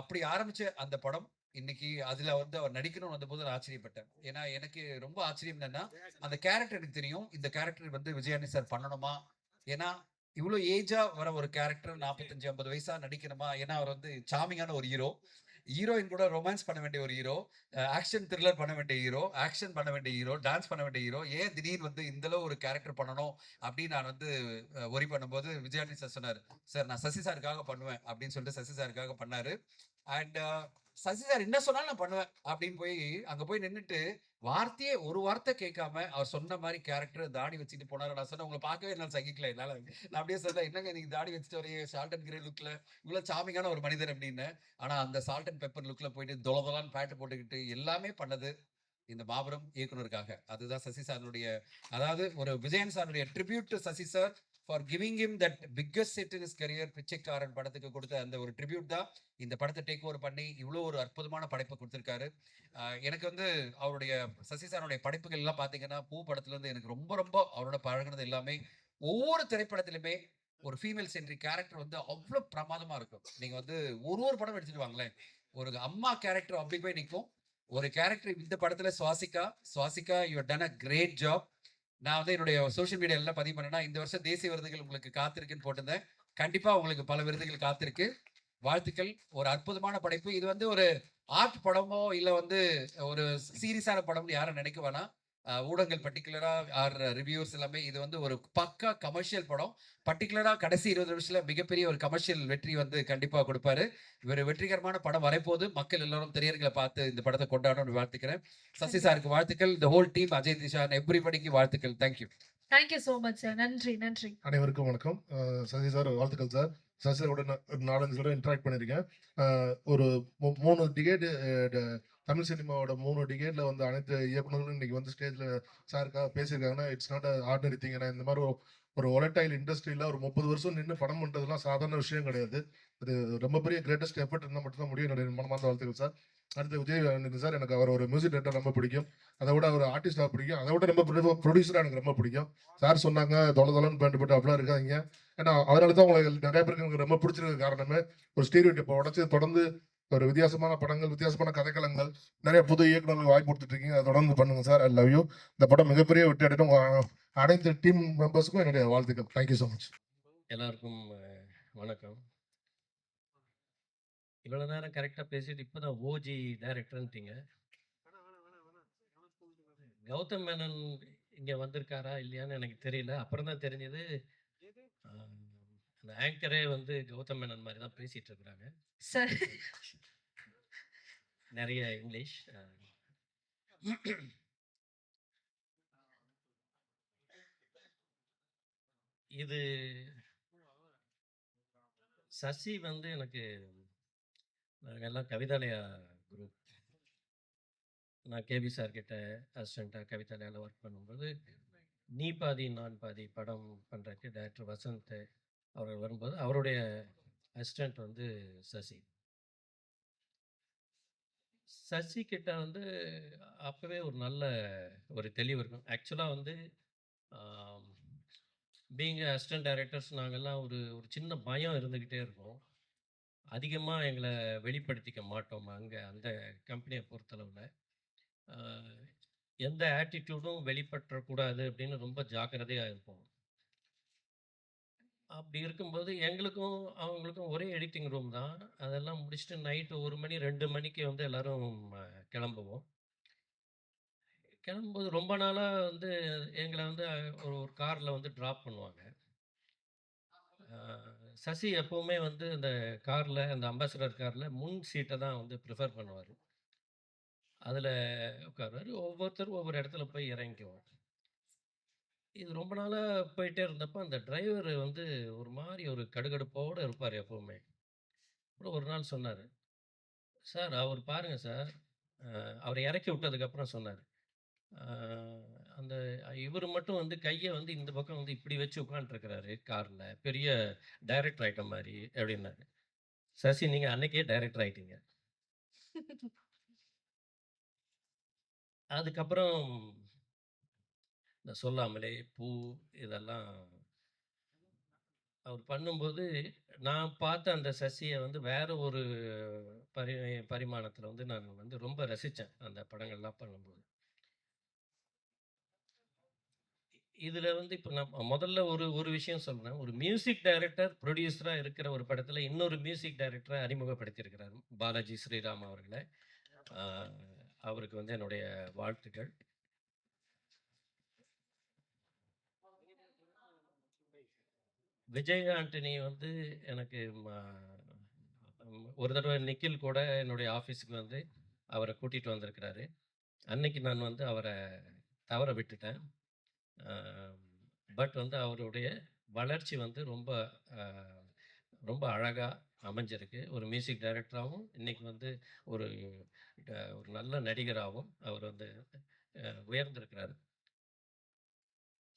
அப்படி ஆரம்பிச்ச அந்த படம் இன்னைக்கு அதுல வந்து அவர் நடிக்கணும்னு வந்தபோது நான் ஆச்சரியப்பட்டேன். ஏன்னா எனக்கு ரொம்ப ஆச்சரியம் என்னன்னா, அந்த கேரக்டர் எனக்கு தெரியும். இந்த கேரக்டர் வந்து விஜயானி சார் பண்ணணுமா? ஏன்னா இவ்ளோ ஏஜா வர ஒரு கேரக்டர் 45, 50 வயசா நடிக்கணுமா? ஏன்னா அவர் வந்து சார்மிங்கான ஒரு ஹீரோ. ஹீரோயின் கூட ரொமான்ஸ் பண்ண வேண்டிய ஒரு ஹீரோ. ஆக்ஷன் த்ரில்லர் பண்ண வேண்டிய ஹீரோ. ஆக்ஷன் பண்ண வேண்டிய ஹீரோ. டான்ஸ் பண்ண வேண்டிய ஹீரோ. ஏன் திடீர்னு வந்து இந்த அளவு ஒரு கேரக்டர் பண்ணணும் அப்படின்னு நான் வந்து ஒரி பண்ணும்போது விஜயானி சார் சொன்னாரு, "சார் நான் சசி சாருக்காக பண்ணுவேன்." அப்படின்னு சொல்லிட்டு சசி சாருக்காக பண்ணாரு. அண்ட் சசி சார் என்ன சொன்னாலும் நான் பண்ணுவேன் அப்படின்னு போய் அங்க போய் நின்னுட்டு வார்த்தையே ஒரு வார்த்தை கேட்காம அவர் சொன்ன மாதிரி கேரக்டர் தாடி வச்சுட்டு போனாரு. நான் சொன்னேன், "உங்களை பார்க்கவே என்னால சகிக்கல." என்னால நான் அப்படியே சொன்னேன், "என்னங்க நீங்க தாடி வச்சுட்டு வரீங்க ஷார்ட் அண்ட் கிரே லுக்ல இவ்வளவு சாமிங்கான ஒரு மனிதர்" அப்படின்னு. ஆனா அந்த சால்ட் அண்ட் பெப்பர் லுக்ல போயிட்டு தொலதொலான்னு பேண்ட் போட்டுக்கிட்டு எல்லாமே பண்ணது இந்த மாபெரும் இயக்குனருக்காக. அதுதான் சசி சாருடைய, அதாவது ஒரு விஜயன் சாருடைய tribute to Sasi sir for giving him that biggest hit in his career. Pichaikkaran படத்துக்கு கொடுத்த அந்த ஒரு ட்ரிபியூட் தான் இந்த படத்தை டேக் ஓவர் பண்ணி இவ்வளோ ஒரு அற்புதமான படைப்பை கொடுத்திருக்காரு. எனக்கு வந்து அவருடைய சசி சாருடைய படைப்புகள் எல்லாம் பார்த்தீங்கன்னா, பூ படத்துல இருந்து எனக்கு ரொம்ப ரொம்ப அவரோட பழகுனது எல்லாமே ஒவ்வொரு திரைப்படத்திலுமே ஒரு ஃபீமேல் சென்ட்ரிக் கேரக்டர் வந்து அவ்வளோ பிரமாதமா இருக்கும். நீங்க வந்து ஒரு படம் எடுத்துட்டு வாங்களேன், ஒரு அம்மா கேரக்டர் அப்படி போய் நிற்கும். ஒரு கேரக்டர் இந்த படத்துல Swasika you done a great job. நான் வந்து என்னுடைய சோஷியல் மீடியா எல்லாம் பதிவு பண்ணேன்னா, இந்த வருஷம் தேசிய விருதுகள் உங்களுக்கு காத்திருக்குன்னு போட்டிருந்தேன். கண்டிப்பா உங்களுக்கு பல விருதுகள் காத்திருக்கு. வாழ்த்துக்கள். ஒரு அற்புதமான படைப்பு. இது வந்து ஒரு ஆர்ட் படமோ இல்ல வந்து ஒரு சீரியஸான படம்னு யாரும் நினைக்க வேணாம். ஊடகங்கள் பர்ட்டிகுலரா ரிவ்யூவர்ஸ் எல்லாமே இது வந்து ஒரு பக்கா கமர்ஷியல் படம். பர்ட்டிகுலரா கடைசி 20 வருஷத்துல மிகப்பெரிய ஒரு கமர்ஷியல் வெற்றி வந்து கண்டிப்பா கொடுப்பாரு. இவர் வெற்றிகரமான படம் வரப்போது. மக்கள் எல்லாரும் திரையரங்குல பார்த்து இந்த படத்தை கொண்டாடணும்னு வாழ்த்துக்கிறேன். சசி சாருக்கு வாழ்த்துக்கள். The whole team Ajay Dishan எவ்ரிபடிக்கு வாழ்த்துக்கள். Thank you. Thank you so much sir. நன்றி, நன்றி. அனைவருக்கும் வணக்கம். சசி சார் வாழ்த்துக்கள் சார். சசி சாரோட ஒரு 4-5 தடவை இன்டராக்ட் பண்ணியிருக்கேன். ஒரு 3 டிகேடு தமிழ் சினிமாவோட 3 டிகேட்ல வந்து அனைத்து இயக்குநர்களும் இன்னைக்கு வந்து ஸ்டேஜ்ல சாருக்காக பேசியிருக்காங்கன்னா, இட்ஸ் நாட் ஆர்டினரி திங். ஏன்னா இந்த மாதிரி ஒரு ஒலட்டைல் இண்டஸ்ட்ரியில ஒரு 30 வருஷம் நின்று படம் பண்றதுலாம் சாதாரண விஷயம் கிடையாது. அது ரொம்ப பெரிய கிரேட்டஸ்ட் எஃபர்ட் இருந்தால் மட்டும்தான் முடியும். என்னுடைய மனமார்ந்த வாழ்த்துக்கள் சார். அடுத்து விஜய் ஆண்டனி சார், எனக்கு அவர் ஒரு மியூசிக் டைரக்டர் ரொம்ப பிடிக்கும். அதை விட அவர் ஆர்டிஸ்டாக பிடிக்கும். அதை விட ரொம்ப ப்ரொடியூசராக எனக்கு ரொம்ப பிடிக்கும். சார் சொன்னாங்க தொலைன்னு பேண்ட் போட்டு அப்படிலாம் இருக்காங்க. ஏன்னா அதனால தான் உங்களுக்கு நிறைய பேருக்கு எனக்கு ரொம்ப பிடிச்சிருக்க காரணமே ஒரு ஸ்டீரியோ டைப்பை உடச்சி தொடர்ந்து ஒரு வித்தியாசமான படங்கள், வித்தியாசமான கதைக்களங்கள், நிறைய புது இயக்குநர்கள் வாய்ப்பு கொடுத்துட்டு இருக்கீங்க. அதை தொடர்ந்து பண்ணுங்க சார். I love you. இந்த படம் மிகப்பெரிய வெற்றி அடையும். அனைத்து டீம் மெம்பர்ஸுக்கும் என்னுடைய வாழ்த்துக்கள். Thank you so much. எல்லாருக்கும் வணக்கம். இவ்வளோ நேரம் கரெக்டாக பேசிட்டு இப்போ தான் ஓஜி டைரக்டர்ன்ட்டீங்க. கௌதம் மேனன் இங்கே வந்திருக்காரா இல்லையான்னு எனக்கு தெரியல. அப்புறம் தான் தெரிஞ்சது அந்த ஆங்கரே வந்து கௌதம் மேனன் மாதிரி தான் பேசிட்டு இருக்கிறாங்க. சார் நிறைய இங்கிலீஷ். இது சசி வந்து எனக்கு நாங்க எல்லாம் கவிதாலயா குரூப். நான் கேபி சார் கிட்ட அசிஸ்டண்ட்டா கவிதாலயால ஒர்க் பண்ணும்போது, "நீ பாதி நான் பாதி" படம் பண்றதுக்கு டைரக்டர் வசந்த் அவர்கள் வரும்போது, அவருடைய அசிஸ்டண்ட் வந்து சசி. சசி கிட்ட வந்து அப்பவே ஒரு நல்ல ஒரு தெளிவு இருக்கும். ஆக்சுவலா வந்து ஆம், பீயிங் அசிஸ்டன்ட் டைரக்டர்ஸ் நாங்கெல்லாம் ஒரு ஒரு சின்ன பயம் இருந்துகிட்டே இருக்கும். அதிகமா எங்கள வெளிப்படுத்திக்க மாட்டோம் அங்க அந்த கம்பெனிய பொறுத்தளவுல. அ எந்த ஆட்டிட்யூடும் வெளிப்பற்றக்கூடாது அப்படின்னு ரொம்ப ஜாக்கிரதையா இருப்போம். அப்படி இருக்கும்போது எங்களுக்கும், அவங்களுக்கும் ஒரே எடிட்டிங் ரூம் தான். அதெல்லாம் முடிச்சுட்டு நைட் 1 மணி, 2 மணிக்கு வந்து எல்லாரும் அ கிளம்புவோம். கிளம்பும்போது ரொம்ப நாளா வந்து எங்கள வந்து ஒரு ஒரு கார்ல வந்து டிராப் பண்ணுவாங்க. அ சசி எப்பவுமே வந்து அந்த கார்ல, அந்த அம்பாசடர் கார்ல முன் சீட்ட தான் வந்து ப்ரிஃபர் பண்ணுவாரு. அதுல உட்காருவாரு. ஒவ்வொருத்தரும் ஒவ்வொரு இடத்துல போய் இறங்கிக்குவோம். இது ரொம்ப நாளா போயிட்டே இருந்தப்ப, அந்த டிரைவர் வந்து ஒரு மாரி ஒரு கடுகடுப்போட இருப்பாரு எப்பவுமே. அப்புறம் ஒரு நாள் சொன்னாரு, "சார் அவர் பாருங்க சார்." அவர இறக்கி விட்டதுக்கப்புறம் சொன்னாரு. "அ அந்த இவரு மட்டும் வந்து கைய வந்து இந்த பக்கம் வந்து இப்படி வச்சு உட்காந்துட்டுருக்கிறாரு கார்ல. பெரிய டைரக்டர் ஆயிட்ட மாரி" அப்படின்னாரு. "சசி நீங்க அன்னைக்கே டைரக்டர் ஆயிட்டீங்க." அதுக்கப்புறம் இந்த "சொல்லாமலே", "பூ" இதெல்லாம் அவர் பண்ணும்போது, நான் பார்த்த அந்த சசிய வந்து வேற ஒரு பரி பரிமாணத்தில வந்து நான் வந்து ரொம்ப ரசிச்சேன். அந்த படங்கள்லாம் பண்ணும்போது. இதுல வந்து இப்ப நான் முதல்ல ஒரு ஒரு விஷயம் சொல்றேன். ஒரு மியூசிக் டைரக்டர், புரொடியூசரா இருக்கிற ஒரு படத்துல இன்னொரு மியூசிக் டைரக்டர அறிமுகப்படுத்தியிருக்கிறார். பாலாஜி ஸ்ரீராம் அவர்கள. ஆ அவருக்கு வந்து என்னுடைய வாழ்த்துக்கள். விஜய் ஆண்டனி வந்து எனக்கு ஒரு தடவ நிக்கில் கூட என்னுடைய ஆஃபீஸுக்கு வந்து அவர கூட்டிட்டு வந்திருக்கிறாரு. அன்னைக்கு நான் வந்து அவர தவற விட்டுட்டேன். அ பட் வந்து அவருடைய வளர்ச்சி வந்து ரொம்ப அ ரொம்ப அழகா அமைஞ்சிருக்கு. ஒரு மியூசிக் டைரக்டராவும், இன்னைக்கு வந்து ஒரு ஒரு நல்ல நடிகராவும் அவர் வந்து உயர்ந்திருக்கிறாரு.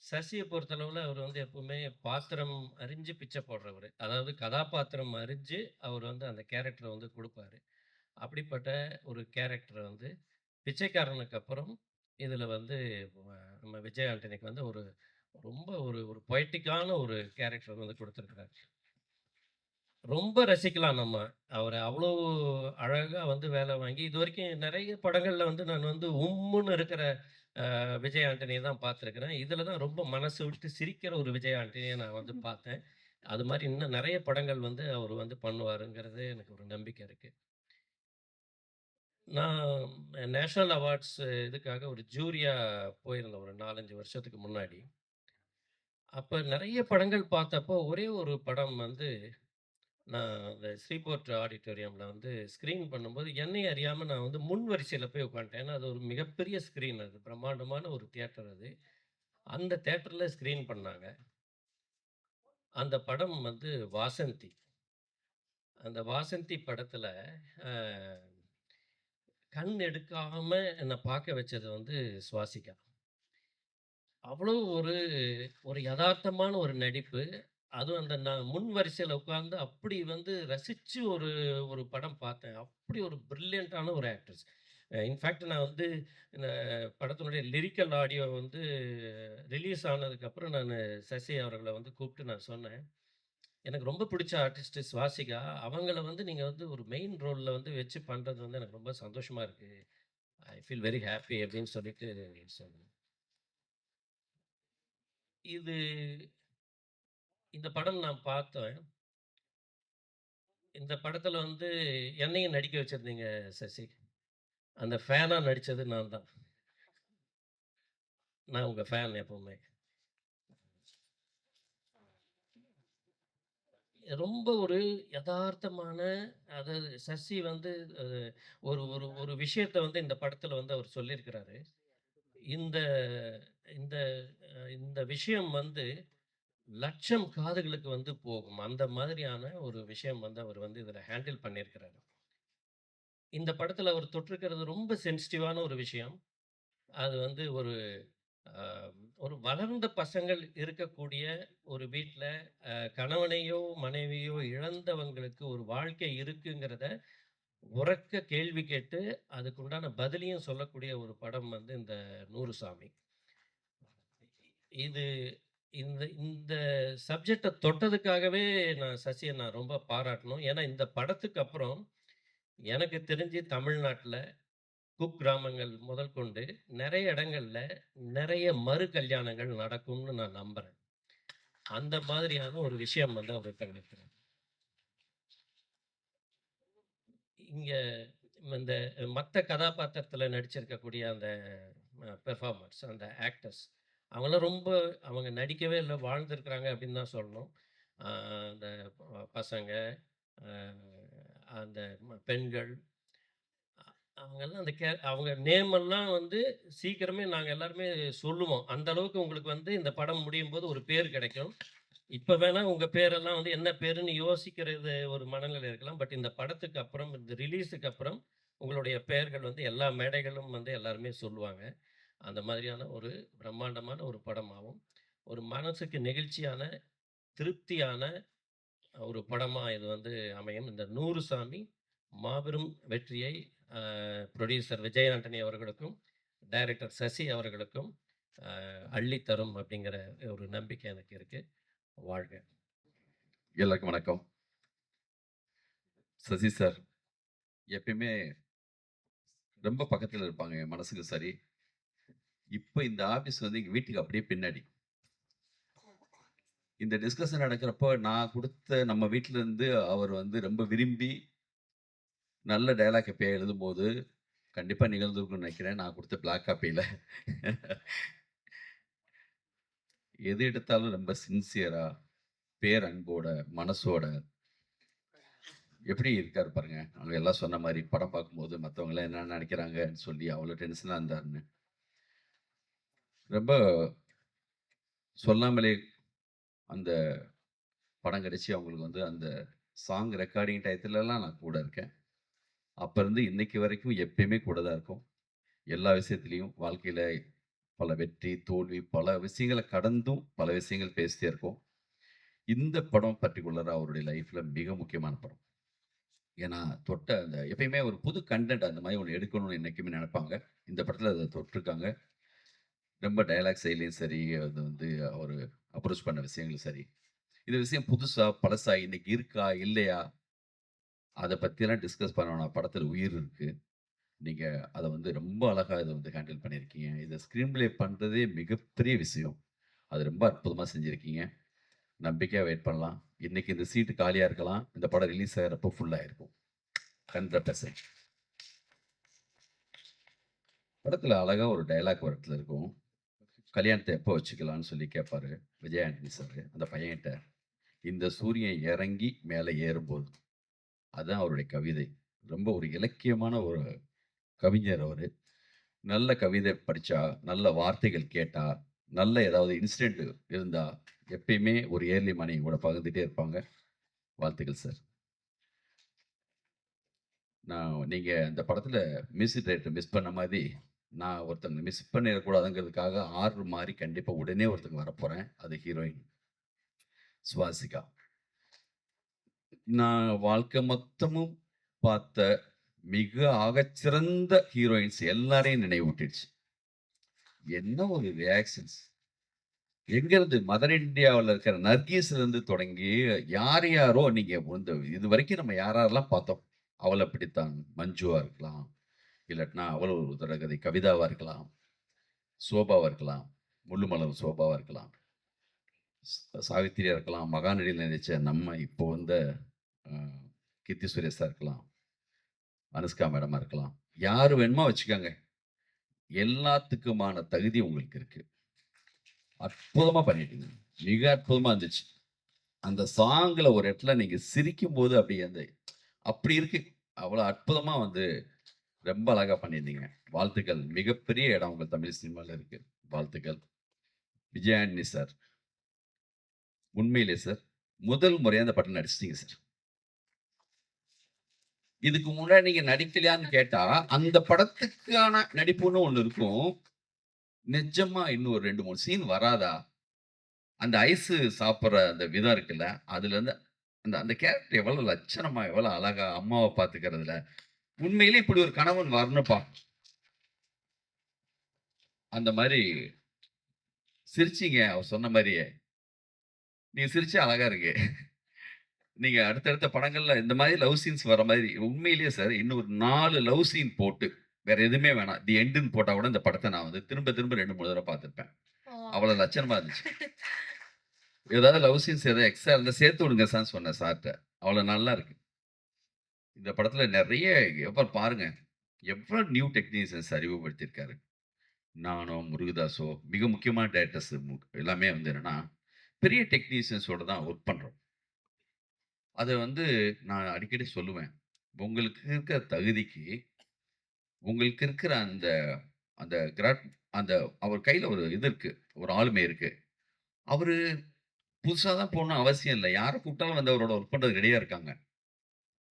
சசிய பொறுத்தளவுல அவர் வந்து எப்பவுமே பாத்திரம் அறிஞ்சு பிச்சை போடுறவரு. அதாவது கதாபாத்திரம் அறிஞ்சு அவர் வந்து அந்த கேரக்டர வந்து குடுப்பாரு. அப்படிப்பட்ட ஒரு கேரக்டர வந்து பிச்சைக்காரனுக்கு அப்புறம் இதுல வந்து நம்ம விஜய் ஆண்டனிக்கு வந்து ஒரு ரொம்ப ஒரு ஒரு பொயட்டிக்கான ஒரு கேரக்டர் வந்து குடுத்திருக்கிறாரு. ரொம்ப ரசிக்கலாம் நம்ம. அவர அவ்வளோ அழகா வந்து வேலை வாங்கி இதுவரைக்கும் நெறைய படங்கள்ல வந்து நான் வந்து உம்முன்னு இருக்கிற விஜய் ஆண்டனிய தான் பார்த்துருக்கிறேன். இதுல தான் ரொம்ப மனசு விட்டு சிரிக்கிற ஒரு விஜய் ஆண்டனிய நான் வந்து பார்த்தேன். அது மாரி இன்னும் நெறைய படங்கள் வந்து அவரு வந்து பண்ணுவாருங்கிறது எனக்கு ஒரு நம்பிக்கை இருக்கு. நான் நேஷனல் அவார்ட்ஸ் இதுக்காக ஒரு ஜூரியா போயிருந்தேன் ஒரு 4, 5 வருஷத்துக்கு முன்னாடி. அப்ப நெறைய படங்கள் பார்த்தப்போ, ஒரே ஒரு படம் வந்து நான் அந்த ஸ்ரீபோர்ட் ஆடிட்டோரியம்ல வந்து ஸ்க்ரீன் பண்ணும்போது, என்னைய அறியாம நான் வந்து முன் வரிசையில போய் உட்காந்துட்டேன். ஏன்னா, அது ஒரு மிகப்பெரிய ஸ்க்ரீன் அது. பிரம்மாண்டமான ஒரு தியேட்டர் அது. அந்த தியேட்டர்ல ஸ்க்ரீன் பண்ணாங்க. அந்த படம் வந்து வாசந்தி. அந்த வாசந்தி படத்துல அ கண் எடுக்காம என்ன பார்க்க வச்சது வந்து சுவாசிகா. அவ்வளோ ஒரு ஒரு எதார்த்தமான ஒரு நடிப்பு. அதுவும் அந்த நான் முன் வரிசையில உட்கார்ந்து அப்படி வந்து ரசிச்சு ஒரு ஒரு படம் பார்த்தேன். அப்படி ஒரு பிரில்லியன்ட்டான ஒரு ஆக்ட்ரஸ். இன்ஃபாக்ட் நான் வந்து இந்த படத்தினுடைய லிரிக்கல் ஆடியோ வந்து ரிலீஸ் ஆனதுக்கப்புறம் நானு சசி அவர்கள வந்து கூப்பிட்டு நான் சொன்னேன். எனக்கு ரொம்ப பிடிச்ச ஆர்டிஸ்ட் சுவாசிகா. அவங்கள வந்து நீங்க வந்து ஒரு மெயின் ரோல்ல வந்து வச்சு பண்றது வந்து எனக்கு ரொம்ப சந்தோஷமா இருக்கு. ஐ ஃபீல் வெரி ஹேப்பி அப்படின்னு சொல்லிட்டு சொன்னேன். இது இந்த படம் நான் பார்த்தேன். இந்த படத்துல வந்து என்னையும் நடிக்க வச்சிருந்தீங்க சசி. அந்த ஃபேனா நடிச்சது நான் தான். நான் உங்க ஃபேன் எப்பவுமே. ரொம்ப ஒரு எதார்த்தமான அதாவது சசி வந்து அ ஒரு ஒரு ஒரு விஷயத்த வந்து இந்த படத்துல வந்து அவர் சொல்லியிருக்கிறாரு. இந்த இந்த இந்த விஷயம் வந்து லட்சம் காதுகளுக்கு வந்து போகும். அந்த மாதிரியான ஒரு விஷயம் வந்து அவர் வந்து இதில ஹேண்டில் பண்ணியிருக்கிறாரு. இந்த படத்தில அவர் தொட்டிருக்கிறது ரொம்ப சென்சிட்டிவான ஒரு விஷயம். அது வந்து அ ஒரு வளர்ந்த பசங்கள் இருக்கக்கூடிய ஒரு வீட்ல கணவனையோ, மனைவியோ இழந்தவங்களுக்கு ஒரு வாழ்க்கை இருக்குங்கிறத உரக்க கேள்வி கேட்டு, அதுக்கு உண்டான பதிலையும் சொல்லக்கூடிய ஒரு படம் வந்து இந்த 100 சாமி. இது இந்த இந்த சப்ஜெக்ட்ட தொட்டதுக்காகவே நான் ரொம்ப பாராட்டணும். ஏன்னா, இந்த படத்துக்கு அப்புறம் எனக்கு தெரிஞ்சு தமிழ்நாட்ல குக்கிராமங்கள் முதல் கொண்டு நெறைய இடங்கள்ல நெறைய மறு கல்யாணங்கள் நடக்கும்னு நான் நம்புறேன். அந்த மாதிரியான ஒரு விஷயம் வந்து அவர் பண்ணியிருக்கிறார். இங்க இந்த மத்த கதாபாத்திரத்தில நடிச்சிருக்கக்கூடிய அந்த பெர்ஃபார்மர்ஸ், அந்த ஆக்டர்ஸ் அவங்கலாம் அவங்க நடிக்கவே இல்ல, வாழ்ந்திருக்கிறாங்க அப்படின்னு தான் சொல்லணும். அ அந்த பசங்க, அ அந்த பெண்கள் அவங்கெல்லாம் அவங்க நேம் எல்லாம் வந்து சீக்கிரமே நாங்க எல்லாருமே சொல்லுவோம். அந்த அளவுக்கு உங்களுக்கு வந்து இந்த படம் முடியும்போது ஒரு பேர் கிடைக்கும். இப்ப வேணா உங்க பேரெல்லாம் வந்து என்ன பேருன்னு யோசிக்கிறது ஒரு மனநிலை இருக்கலாம். பட் இந்த படத்துக்கு அப்புறம், இந்த ரிலீஸுக்கு அப்புறம் உங்களுடைய பெயர்கள் வந்து எல்லா மேடைகளும் வந்து எல்லாருமே சொல்லுவாங்க. அந்த மாதிரியான ஒரு பிரம்மாண்டமான ஒரு படமாவும், ஒரு மனசுக்கு நெகிழ்ச்சியான, திருப்தியான ஒரு படமா இது வந்து அமையும். இந்த 100 சாமி மாபெரும் வெற்றியை புரொடியூசர் விஜய் ஆண்டனி அவர்களுக்கும், டைரக்டர் சசி அவர்களுக்கும் அள்ளி தரும் அப்படிங்கிற ஒரு நம்பிக்கை எனக்கு இருக்கு. வாழ்க! எல்லாருக்கும் வணக்கம். சசி சார் எப்பயுமே ரொம்ப பக்கத்துல இருப்பாங்க என் மனசுக்கு சரி. இப்ப இந்த ஆபீஸ் வந்து எங்க வீட்டுக்கு அப்படியே பின்னாடி. இந்த டிஸ்கஷன் நடக்கிறப்போ நான் குடுத்த நம்ம வீட்ல இருந்து அவர் வந்து ரொம்ப விரும்பி நல்ல டயலாக் எப்பயா எழுதும்போது கண்டிப்பா நிகழ்ந்திருக்கும்னு நினைக்கிறேன். நான் குடுத்த பிளாக் காப்பியில. எது எடுத்தாலும் ரொம்ப சின்சியரா, பேரன்போட, மனசோட எப்படி இருக்காரு பாருங்க. அவங்க எல்லாம் சொன்ன மாரி படம் பார்க்கும்போது மத்தவங்கலாம் என்ன நினைக்கிறாங்கன்னு சொல்லி அவ்வளோ டென்ஷனா இருந்தாருன்னு. ரொம்ப சொல்லாமலே அந்த படம் கிடைச்சு அவங்களுக்கு வந்து அந்த சாங் ரெக்கார்டிங் டயத்துலலாம் நான் கூட இருக்கேன். அப்ப இருந்து இன்னைக்கு வரைக்கும் எப்பயுமே கூட தான் இருக்கோம். எல்லா விஷயத்திலயும் வாழ்க்கையில பல வெற்றி, தோல்வி பல விஷயங்கள கடந்தும் பல விஷயங்கள் பேசிட்டே இருக்கோம். இந்த படம் பர்ட்டிகுலரா அவருடைய லைஃப்ல மிக முக்கியமான படம். ஏன்னா தொட்ட அந்த எப்பயுமே ஒரு புது கன்டென்ட் அந்த மாதிரி ஒண்ணு எடுக்கணும்னு என்னைக்குமே நினைப்பாங்க. இந்த படத்துல அத தொட்டிருக்காங்க. ரொம்ப டயலாக் செயலியும் சரி, அது வந்து அவரு அப்ரோச் பண்ண விஷயங்களும் சரி. இந்த விஷயம் புதுசா, பழசா, இன்னைக்கு இருக்கா? இல்லையா? அத பத்தியெல்லாம் டிஸ்கஸ் பண்ண வேணாம். படத்துல உயிர் இருக்கு. நீங்க அத வந்து ரொம்ப அழகா இத வந்து ஹேண்டில் பண்ணியிருக்கீங்க. இத ஸ்க்ரீன் ப்ளே பண்றதே மிகப்பெரிய விஷயம். அது ரொம்ப அற்புதமா செஞ்சிருக்கீங்க. நம்பிக்கையா வெயிட் பண்ணலாம். இன்னைக்கு இந்த சீட்டு காலியா இருக்கலாம். இந்த படம் ரிலீஸ் ஆகுறப்போ ஃபுல்லா இருக்கும். 100%. படத்துல அழகா ஒரு டயலாக் ஒரு இடத்துல இருக்கும். கல்யாணத்த எப்போ வச்சுக்கலாம்னு சொல்லி கேட்பாரு விஜய் ஆண்டனி சார் அந்த பையன்கிட்ட. இந்த சூரியன் இறங்கி மேலே ஏறும்போது. அதுதான் அவருடைய கவிதை. ரொம்ப ஒரு இலக்கியமான ஒரு கவிஞர் அவரு. நல்ல கவிதை படிச்சா, நல்ல வார்த்தைகள் கேட்டா, நல்ல ஏதாவது இன்சிடென்ட் இருந்தா, எப்பயுமே ஒரு ஏர்லி மார்னிங் கூட பகிர்ந்துட்டே இருப்பாங்க. வாழ்த்துக்கள் சார். நீங்க இந்த படத்துல மியூசிக் டைரக்டர் மிஸ் பண்ண மாதிரி, நான் ஒருத்தங்க மிஸ் பண்ணிறக்கூடாதுங்கிறதுக்காக ஆர்டர் மாறி கண்டிப்பா உடனே ஒருத்தங்க வரப்போறேன். அது ஹீரோயின் சுவாசிகா. நான் வாழ்க்கை மொத்தமும் பார்த்த மிக ஆகச்சிறந்த ஹீரோயின்ஸ் எல்லாரையும் நினைவூட்டிடுச்சு. என்ன ஒரு ரியாக்ஷன்ஸ்! எங்கேருந்து மதர் இந்தியாவுல இருக்கிற நர்கீஸ்லேருந்து தொடங்கி யார் யாரோ நீங்க வந்து இதுவரைக்கும் நம்ம யார் யாரெல்லாம் பார்த்தோம். அவள பிடித்தான் மஞ்சுவா இருக்கலாம். இல்லாட்டினா அவள் ஒரு தொடர்கதை கவிதாவா இருக்கலாம். சோபாவா இருக்கலாம். முள்ளுமலர் சோபாவா இருக்கலாம். சாவித்திரியா இருக்கலாம். மகாநடியில் நடிச்ச நம்ம இப்போ வந்த அ கீர்த்தி சுரேஷா இருக்கலாம். அனுஷ்கா மேடமா இருக்கலாம். யாரு வேணுமோ வச்சுக்கோங்க. எல்லாத்துக்குமான தகுதி உங்களுக்கு இருக்கு. அற்புதமா பண்ணிட்டீங்க. மிக அற்புதமா இருந்துச்சு. அந்த சாங்ல ஒரு இடத்துல நீங்க சிரிக்கும்போது அப்படி இருக்கு. அவ்வளோ அற்புதமா வந்து ரொம்ப அழகா பண்ணியிருந்தீங்க. வாழ்த்துக்கள். மிகப்பெரிய இடம் உங்க தமிழ் சினிமால இருக்கு. வாழ்த்துக்கள். விஜய் ஆண்டனி சார். உண்மையிலே சார் முதல் முறையா அந்த படம் நடிச்சிட்டீங்க சார். இதுக்கு முன்னாடி நீங்க நடிக்கலையான்னு கேட்டா, அந்த படத்துக்கான நடிப்புன்னு ஒண்ணு இருக்கும். நிஜமா இன்னும் ஒரு 2, 3 சீன் வராதா? அந்த ஐஸு சாப்பிடுற அந்த விதம் இருக்குல்ல, அதுலருந்து அந்த அந்த கேரக்டர் எவ்வளவு லட்சணமா, எவ்வளவு அழகா அம்மாவ பாத்துக்கிறதுல, உண்மையிலே இப்படி ஒரு கணவன் வரணும்ப்பா. அந்த மாரி சிரிச்சீங்க அவர் சொன்ன மாரியே. நீங்க சிரிச்சா அழகா இருக்கு. நீங்க அடுத்தடுத்த படங்கள்ல இந்த மாரி லவ் சீன்ஸ் வர மாதிரி உண்மையிலேயே சார் இன்னும் ஒரு 4 லவ் சீன் போட்டு, வேற எதுவுமே வேணாம். தி எண்டுன்னு போட்டா கூட இந்த படத்த நான் வந்து திரும்ப திரும்ப 2, 3 தடவ பார்த்திருப்பேன். அவ்வளவு லட்சணமா இருந்துச்சு. ஏதாவது லவ் சீன்ஸ் ஏதாவது எக்ஸ்ட்ரா இருந்தா சேர்த்து விடுங்க சார்ன்னு சொன்னேன் சார்ட்ட. அவ்வளவு நல்லா இருக்கு. இந்த படத்துல நெறைய பாருங்க. எவ்வளவு நியூ டெக்னீஷியன்ஸ் அறிமுகப்படுத்தியிருக்காரு. நானோ, முருகதாஸோ மிக முக்கியமான டைரக்டர்ஸ் எல்லாமே வந்து என்னன்னா, பெரிய டெக்னீஷியன்ஸோட தான் ஒர்க் பண்றோம். அத வந்து நான் அடிக்கடி சொல்லுவேன். உங்களுக்கு இருக்கிற தகுதிக்கு, உங்களுக்கு இருக்கிற அந்த அந்த அந்த அவர் கையில ஒரு இது இருக்கு. ஒரு ஆளுமை இருக்கு. அவரு புதுசா தான் போகணும்னு அவசியம் இல்ல. யார கூப்பிட்டாலும் வந்து அவரோட ஒர்க் பண்றதுக்கு ரெடியா இருக்காங்க.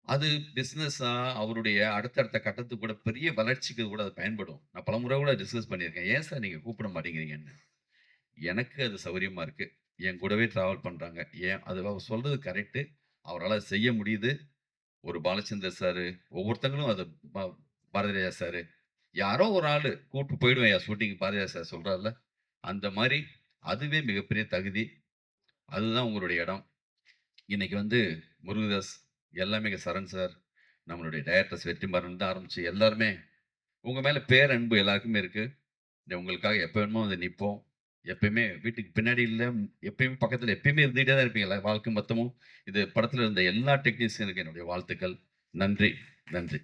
அது பிசினஸா அவருடைய அடுத்தடுத்த கட்டத்துக்கு கூட பெரிய வளர்ச்சிக்கு கூட அது பயன்படும். நான் பலமுறை கூட டிஸ்கஸ் பண்ணியிருக்கேன். ஏன் சார் நீங்க கூப்பிட மாட்டேங்கிறீங்கன்னு. எனக்கு அது சௌகரியமா இருக்கு. என் கூடவே டிராவல் பண்றாங்க. ஏன் அது அவர் சொல்றது கரெக்ட்டு. அவரால செய்ய முடியுது. ஒரு பாலச்சந்தர் சாரு, ஒவ்வொருத்தங்களும் அது ப பாரதிராஜா சாரு, யாரோ ஒரு ஆளு கூட்டு போயிடுவேன்யா ஷூட்டிங் பாரதிராஜா சார் சொல்றார்ல, அந்த மாரி அதுவே மிகப்பெரிய தகுதி. அதுதான் உங்களுடைய இடம். இன்னைக்கு வந்து முருகதாஸ், எல்லாமே இங்க சரண் சார், நம்மளுடைய டைரக்டர்ஸ் வெற்றிமாறன்லேருந்து ஆரம்பிச்சு எல்லாருமே, உங்க மேல பேரன்பு எல்லாருக்குமே இருக்கு. உங்களுக்காக எப்ப வேணுமோ வந்து நிப்போம். எப்பயுமே வீட்டுக்கு பின்னாடி இல்ல, எப்பயுமே பக்கத்துல எப்பயுமே இருந்துகிட்டே தான் இருப்பீங்க வாழ்க்கை மொத்தமும். இது படத்துல இருந்த எல்லா டெக்னீஷியனுக்கும் என்னுடைய வாழ்த்துக்கள். நன்றி, நன்றி.